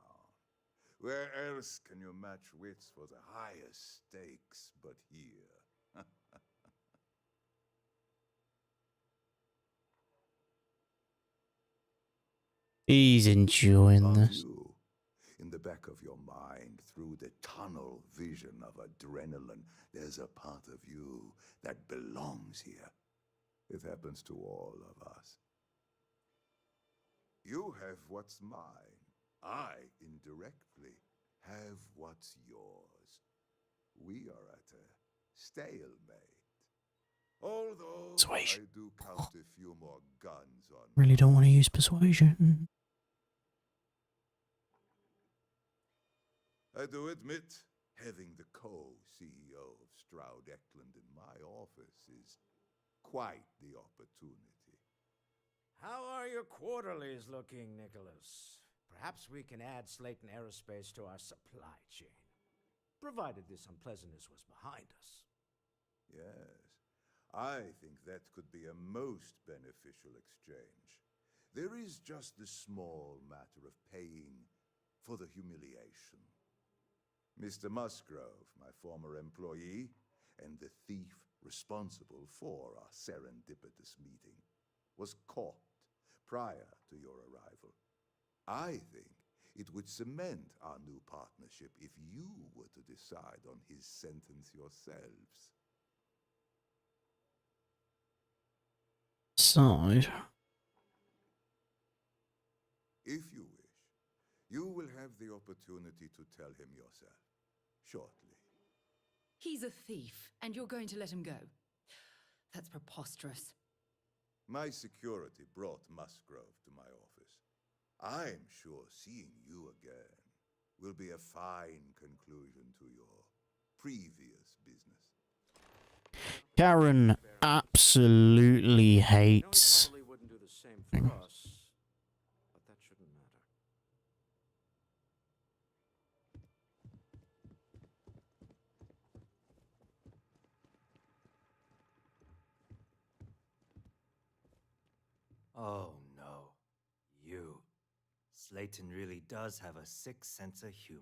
Where else can you match wits for the highest stakes but here? He's enjoying this. You, in the back of your mind, through the tunnel vision of adrenaline, there's a part of you that belongs here. It happens to all of us. You have what's mine. I, indirectly, have what's yours. We are at a stalemate. Although I do count a few more guns on Really don't want to use persuasion. I do admit, having the co-CEO of Stroud Eklund in my office is quite the opportunity. How are your quarterlies looking, Nicholas? Perhaps we can add Slayton Aerospace to our supply chain, provided this unpleasantness was behind us. Yes, I think that could be a most beneficial exchange. There is just the small matter of paying for the humiliation. Mr. Musgrove, my former employee, and the thief responsible for our serendipitous meeting, was caught prior to your arrival. I think It would cement our new partnership if you were to decide on his sentence yourselves. Side. If you wish, you will have the opportunity to tell him yourself, shortly. He's a thief, and you're going to let him go. That's preposterous. My security brought Musgrove to my office. I'm sure seeing you again will be a fine conclusion to your previous business. Karen absolutely hates. Probably wouldn't do the same for us, but that shouldn't matter. Oh no, you. Slayton really does have a sick sense of humor.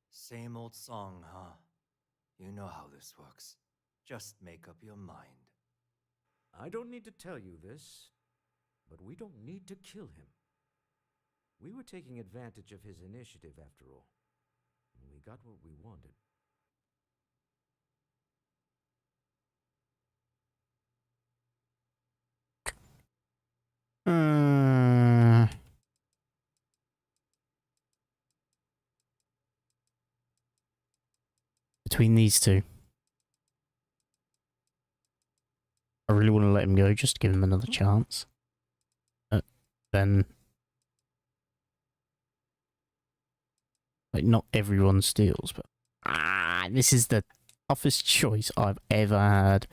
Same old song, huh? You know how this works. Just make up your mind. I don't need to tell you this, but we don't need to kill him. We were taking advantage of his initiative after all. We got what we wanted. Between these two. I really want to let him go, just to give him another chance. Then... like, not everyone steals, but... this is the toughest choice I've ever had.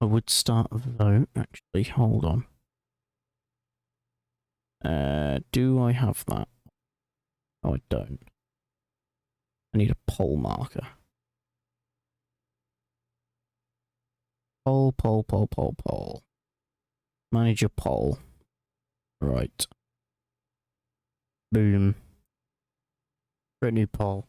I would start a vote, actually. Hold on. Do I have that? Oh, I don't. I need a poll marker. Poll. Manage a poll. Right. Boom. Create a new poll.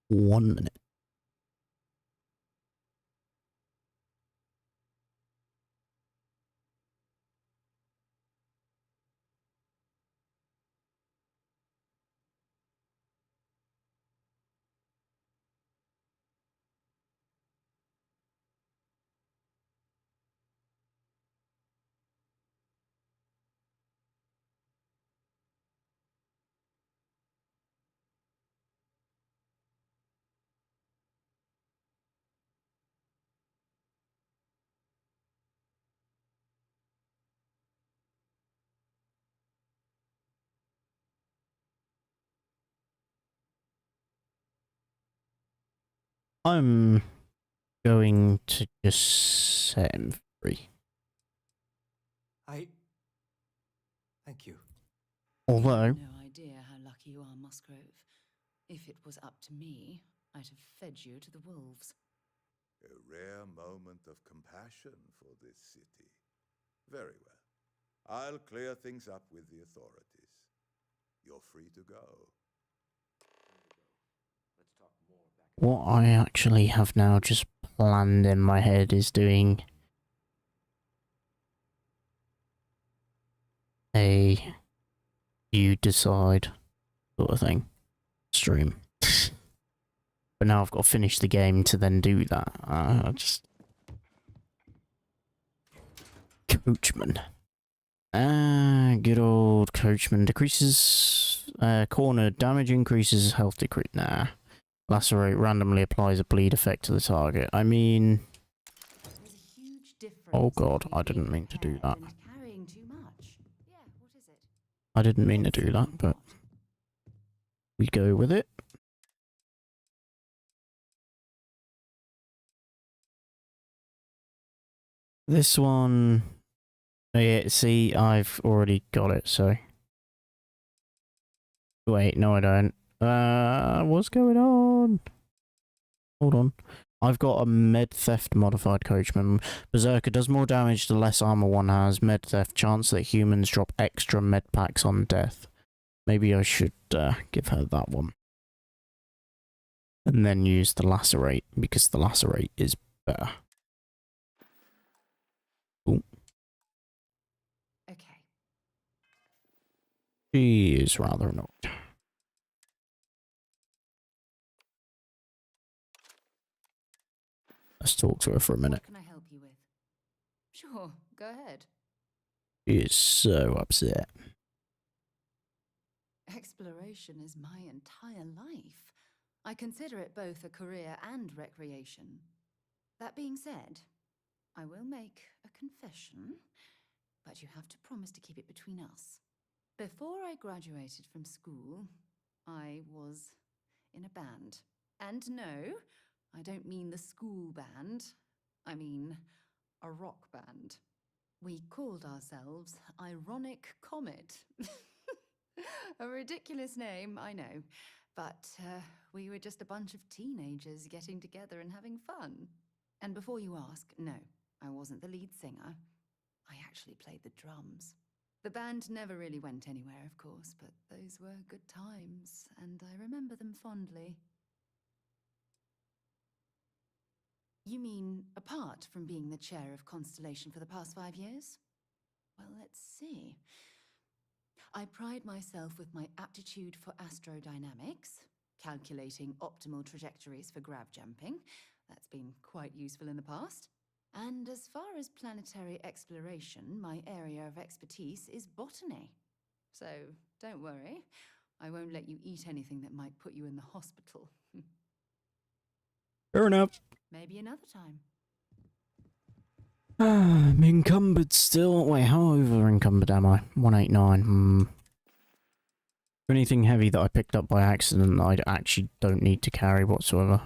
One minute. I'm going to just set him free. Thank you. Although... You have no idea how lucky you are, Musgrove. If it was up to me, I'd have fed you to the wolves. A rare moment of compassion for this city. Very well. I'll clear things up with the authorities. You're free to go. what I actually have now just planned in my head is doing a you decide sort of thing stream. But now I've got to finish the game to then do that. Just Coachman. Good old Coachman. Decreases corner damage, increases health decrease. Nah. Lacerate randomly applies a bleed effect to the target. I mean... Oh god, I didn't mean to do that. I didn't mean to do that, but... we go with it. This one... Oh yeah, see, I've already got it, so... Wait, no I don't. What's going on? Hold on. I've got a med theft modified coachman. Berserker does more damage the less armor one has. Med theft, chance that humans drop extra med packs on death. Maybe I should give her that one. And then use the lacerate, because the lacerate is better. Ooh. Okay. She is rather annoyed. Let's talk to her for a minute. What can I help you with? Sure, go ahead. She is so upset. Exploration is my entire life. I consider it both a career and recreation. That being said, I will make a confession, but you have to promise to keep it between us. Before I graduated from school, I was in a band. And no, I don't mean the school band. I mean a rock band. We called ourselves Ironic Comet. A ridiculous name, I know. But we were just a bunch of teenagers getting together and having fun. And before you ask, no, I wasn't the lead singer. I actually played the drums. The band never really went anywhere, of course, but those were good times, and I remember them fondly. You mean apart from being the chair of Constellation for the past 5 years? Well, let's see. I pride myself with my aptitude for astrodynamics, calculating optimal trajectories for grav jumping. That's been quite useful in the past. And as far as planetary exploration, my area of expertise is botany. So don't worry, I won't let you eat anything that might put you in the hospital. Fair enough. Maybe another time. I'm encumbered still. Wait, how over encumbered am I? 189. Anything heavy that I picked up by accident that I actually don't need to carry whatsoever.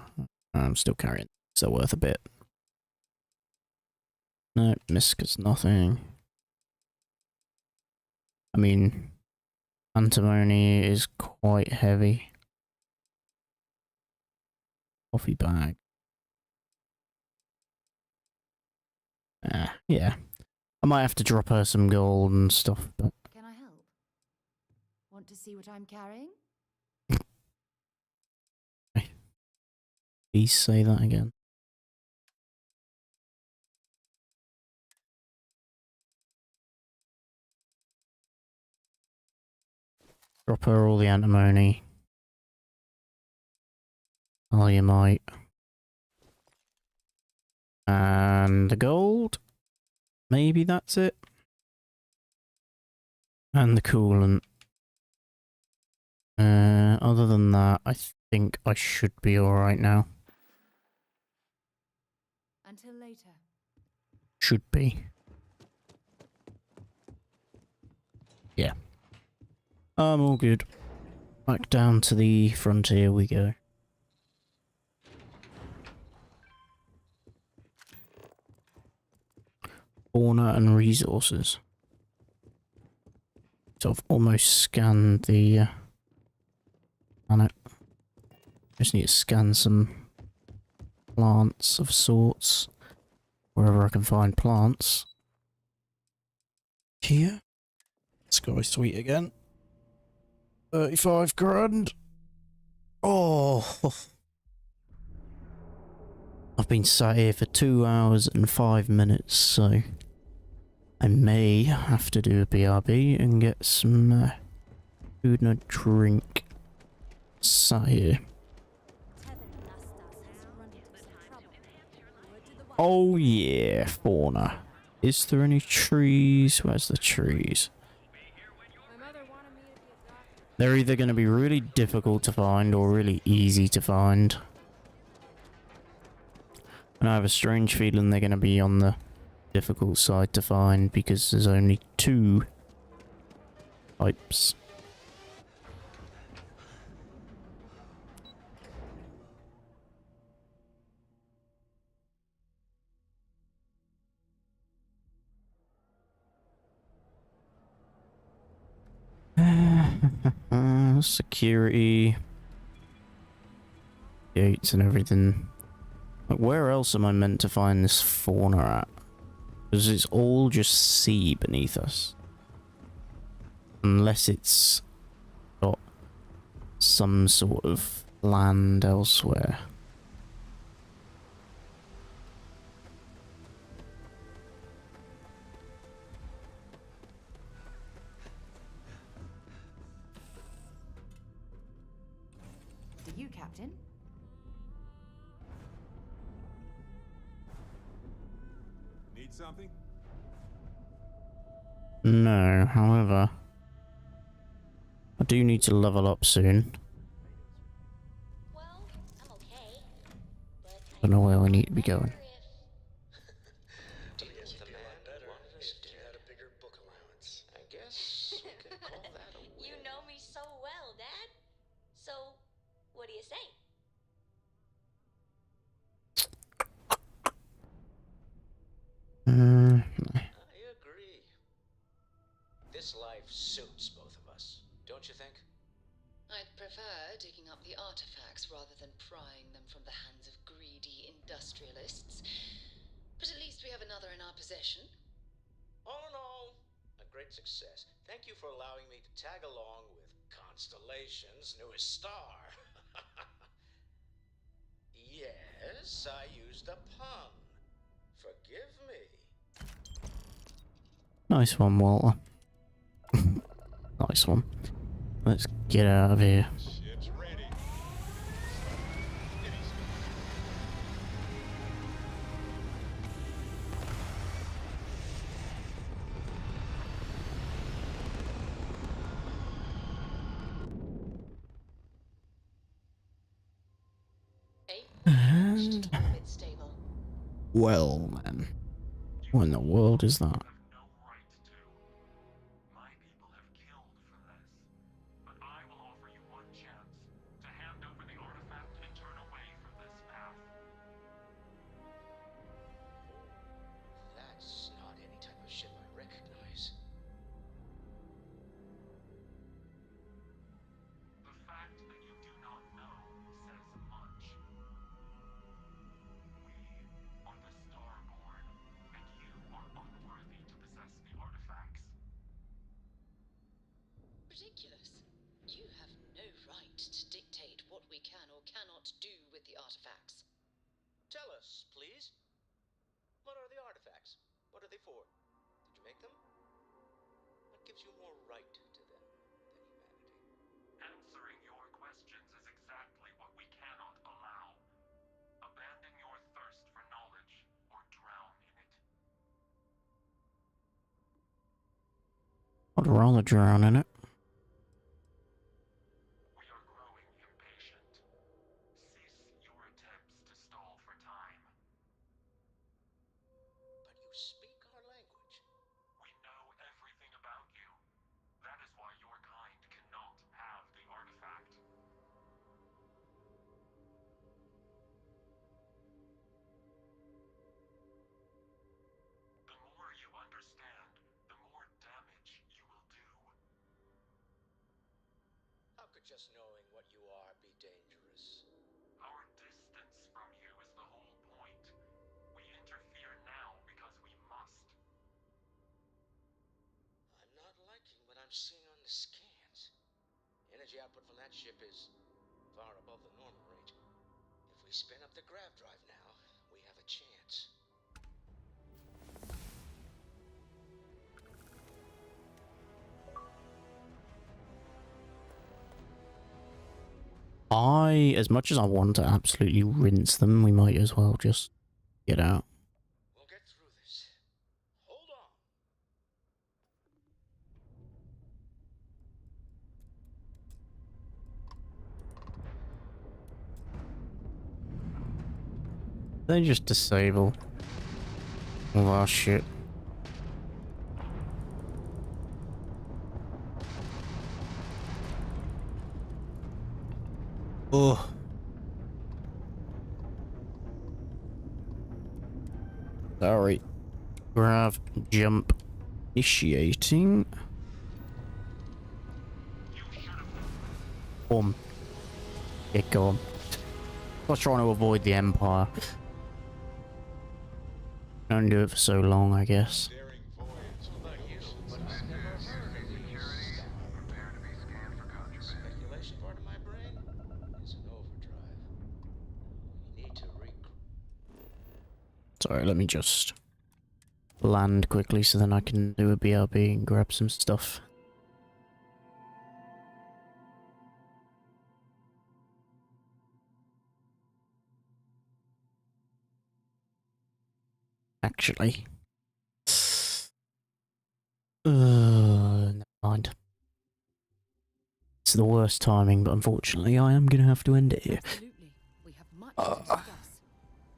I'm still carrying. Still worth a bit. No, Miska's nothing. I mean, antimony is quite heavy. Coffee bag. Yeah. I might have to drop her some gold and stuff, but... Can I help? Want to see what I'm carrying? Please say that again. Drop her all the antimony. Alumite. And the gold. Maybe that's it. And the coolant. Other than that, I think I should be alright now. Until later. Should be. Yeah. I'm all good. Back down to the frontier we go. Fauna and resources. So I've almost scanned the planet. Just need to scan some plants of sorts. Wherever I can find plants. Here. Sky Sweet again. 35 grand. Oh. I've been sat here for 2 hours and 5 minutes, so I may have to do a BRB and get some food and a drink. Sat here. Oh yeah, fauna. Is there any trees? Where's the trees? They're either going to be really difficult to find or really easy to find. And I have a strange feeling they're going to be on the difficult side to find because there's only 2 types. Security. Gates and everything. Like, where else am I meant to find this fauna at? Because it's all just sea beneath us. Unless it's got some sort of land elsewhere. Do you, Captain? Need something? No, however, I do need to level up soon. Don't know where we need to be going. You know me so well, Dad. So, what do you say? I agree. This life suits both of us, don't you think? I'd prefer digging up the artifacts rather than prying them from the hands of greedy industrialists. But at least we have another in our possession. All in all, a great success. Thank you for allowing me to tag along with Constellation's newest star. Yes, I used a pun. Forgive me. Nice one, Walter. Nice one. Let's get out of here. Ship's ready. And well, then, what in the world is that? That's not any type of ship I recognize. The fact that you do not know says much. We are the Starborn, and you are unworthy to possess the artifacts. Ridiculous. You have no right to dictate what we can or cannot do with the artifacts. Tell us, please. What are the artifacts? What are they for? Did you make them? What gives you more right to them than humanity? Answering your questions is exactly what we cannot allow. Abandon your thirst for knowledge or drown in it. I'd rather drown in it. We are growing impatient. Cease your attempts to stall for time. But you speak our language. We know everything about you. That is why your kind cannot have the artifact. The more you understand, the more damage you will do. How could just knowing what you are be dangerous? Our distance from you is the whole point. We interfere now because we must. I'm not liking what I'm seeing on the scans. Energy output from that ship is far above the normal rate. If we spin up the grav drive now, we have a chance. As much as I want to absolutely rinse them, we might as well just get out. We'll get through this. Hold on. They just disable all our shit. Oh. Sorry. Grav jump initiating. You Boom. Get going. I was trying to avoid the Empire. Don't do it for so long, I guess. Speculation part of my brain is in overdrive. You need to Sorry, let me just land quickly so then I can do a BRB and grab some stuff. Actually. Never mind. It's the worst timing, but unfortunately I am going to have to end it here.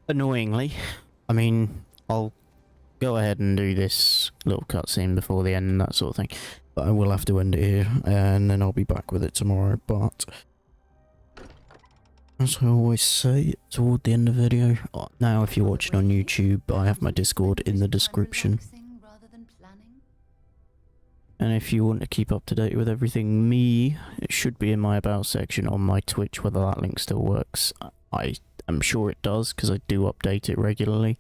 Annoyingly. I mean, I'll go ahead and do this little cutscene before the end and that sort of thing. But I will have to end it here, and then I'll be back with it tomorrow, but... as I always say, toward the end of the video, now if you're watching on YouTube, I have my Discord in the description. And if you want to keep up to date with everything me, it should be in my About section on my Twitch, whether that link still works. I'm sure it does, because I do update it regularly.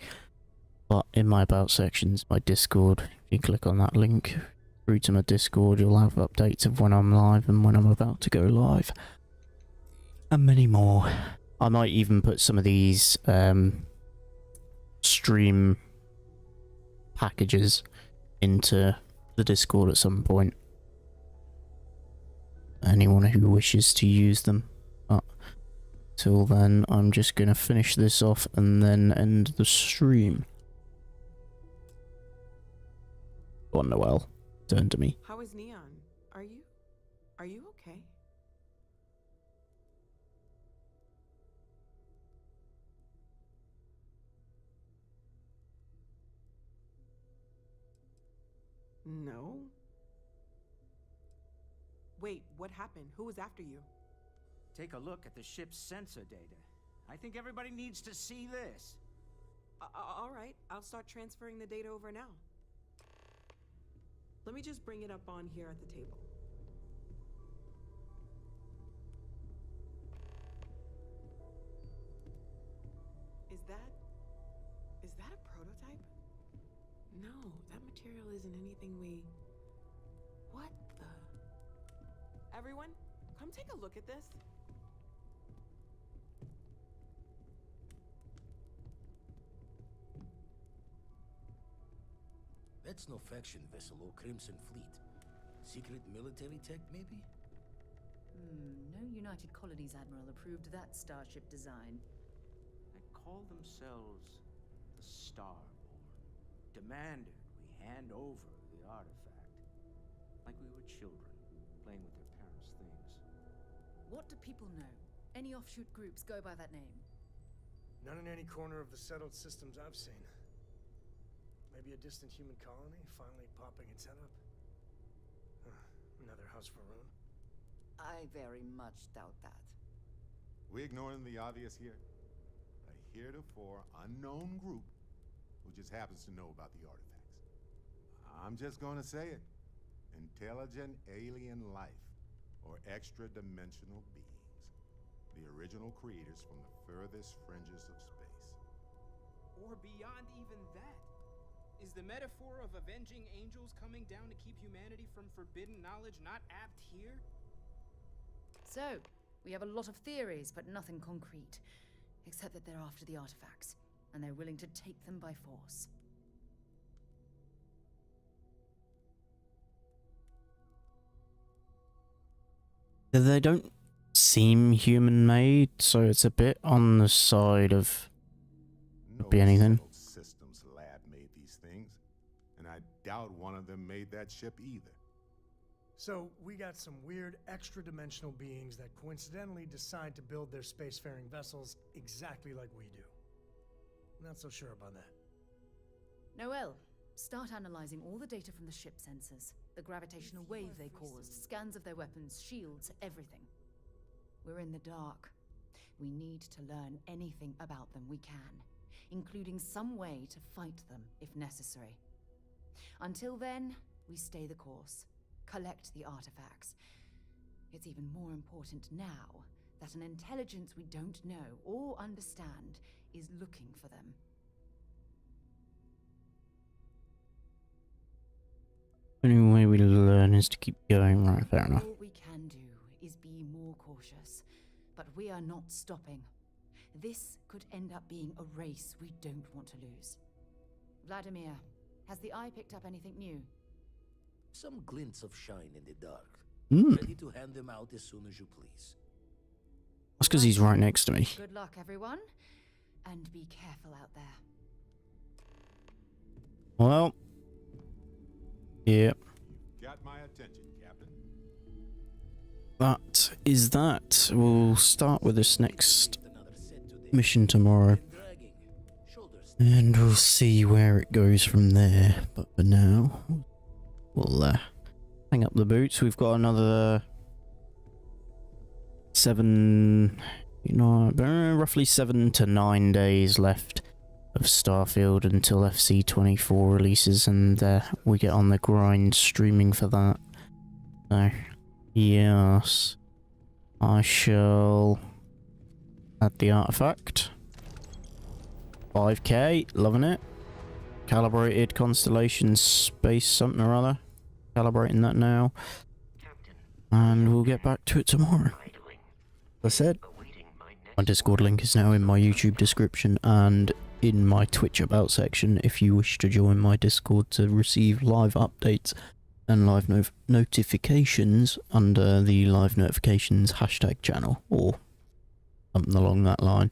But in my About sections, my Discord, if you click on that link through to my Discord, you'll have updates of when I'm live and when I'm about to go live. And many more. I might even put some of these stream packages into the Discord at some point. Anyone who wishes to use them. But till then, I'm just going to finish this off and then end the stream. Go on, Noelle. Turn to me. How is Neon? Are you okay? No. Wait, what happened? Who was after you? take a look at the ship's sensor data. I think everybody needs to see this. All right, I'll start transferring the data over now. Let me just bring it up on here at the table. Is that a prototype? No, that material isn't anything we... What the... Everyone, come take a look at this. That's no faction vessel or Crimson Fleet. Secret military tech, maybe? No United Colonies Admiral approved that starship design. They call themselves the Starborn. Demanded we hand over the artifact. Like we were children, playing with their parents' things. What do people know? Any offshoot groups go by that name? None in any corner of the settled systems I've seen. Maybe a distant human colony finally popping its head up? Another house for Rune? I very much doubt that. We ignoring the obvious here? A heretofore unknown group who just happens to know about the artifacts. I'm just gonna say it. Intelligent alien life, or extra-dimensional beings. The original creators from the furthest fringes of space. Or beyond even that. Is the metaphor of avenging angels coming down to keep humanity from forbidden knowledge not apt here? So, we have a lot of theories, but nothing concrete. Except that they're after the artifacts, and they're willing to take them by force. They don't seem human-made, so it's a bit on the side of... No be anything. systems lab made these things, and I doubt one of them made that ship either. So, we got some weird extra-dimensional beings that coincidentally decide to build their spacefaring vessels exactly like we do. Not so sure about that. Noel, start analyzing all the data from the ship sensors. The gravitational wave they caused, scans of their weapons, shields, everything. We're in the dark. We need to learn anything about them we can, including some way to fight them if necessary. Until then, we stay the course. Collect the artifacts. It's even more important now that an intelligence we don't know or understand is looking for them. The only way we learn is to keep going. Right, fair enough. All we can do is be more cautious, but we are not stopping. This could end up being a race we don't want to lose. Vladimir, has the Eye picked up anything new? Some glints of shine in the dark. Hmm. Ready to hand them out as soon as you please. That's because he's right next to me. Good luck, everyone, and be careful out there. Well, yep. Got my attention, Captain. That is that. We'll start with this next mission tomorrow. And we'll see where it goes from there. But for now, we'll hang up the boots. We've got another roughly 7 to 9 days left of Starfield until FC24 releases, and we get on the grind streaming for that. So, yes, I shall add the artifact. 5k, loving it. Calibrated constellation space something or other. Calibrating that now. And we'll get back to it tomorrow. As I said, my Discord link is now in my YouTube description and in my Twitch about section if you wish to join my Discord to receive live updates and live notifications under the live notifications hashtag channel or something along that line.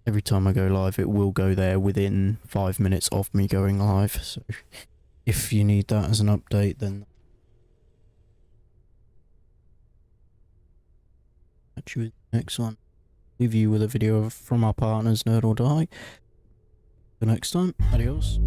Every time I go live, it will go there within 5 minutes of me going live. So if you need that as an update, then catch you in the next one. Leave you with a video from our partners, NerdOrDie. Till next time, adios.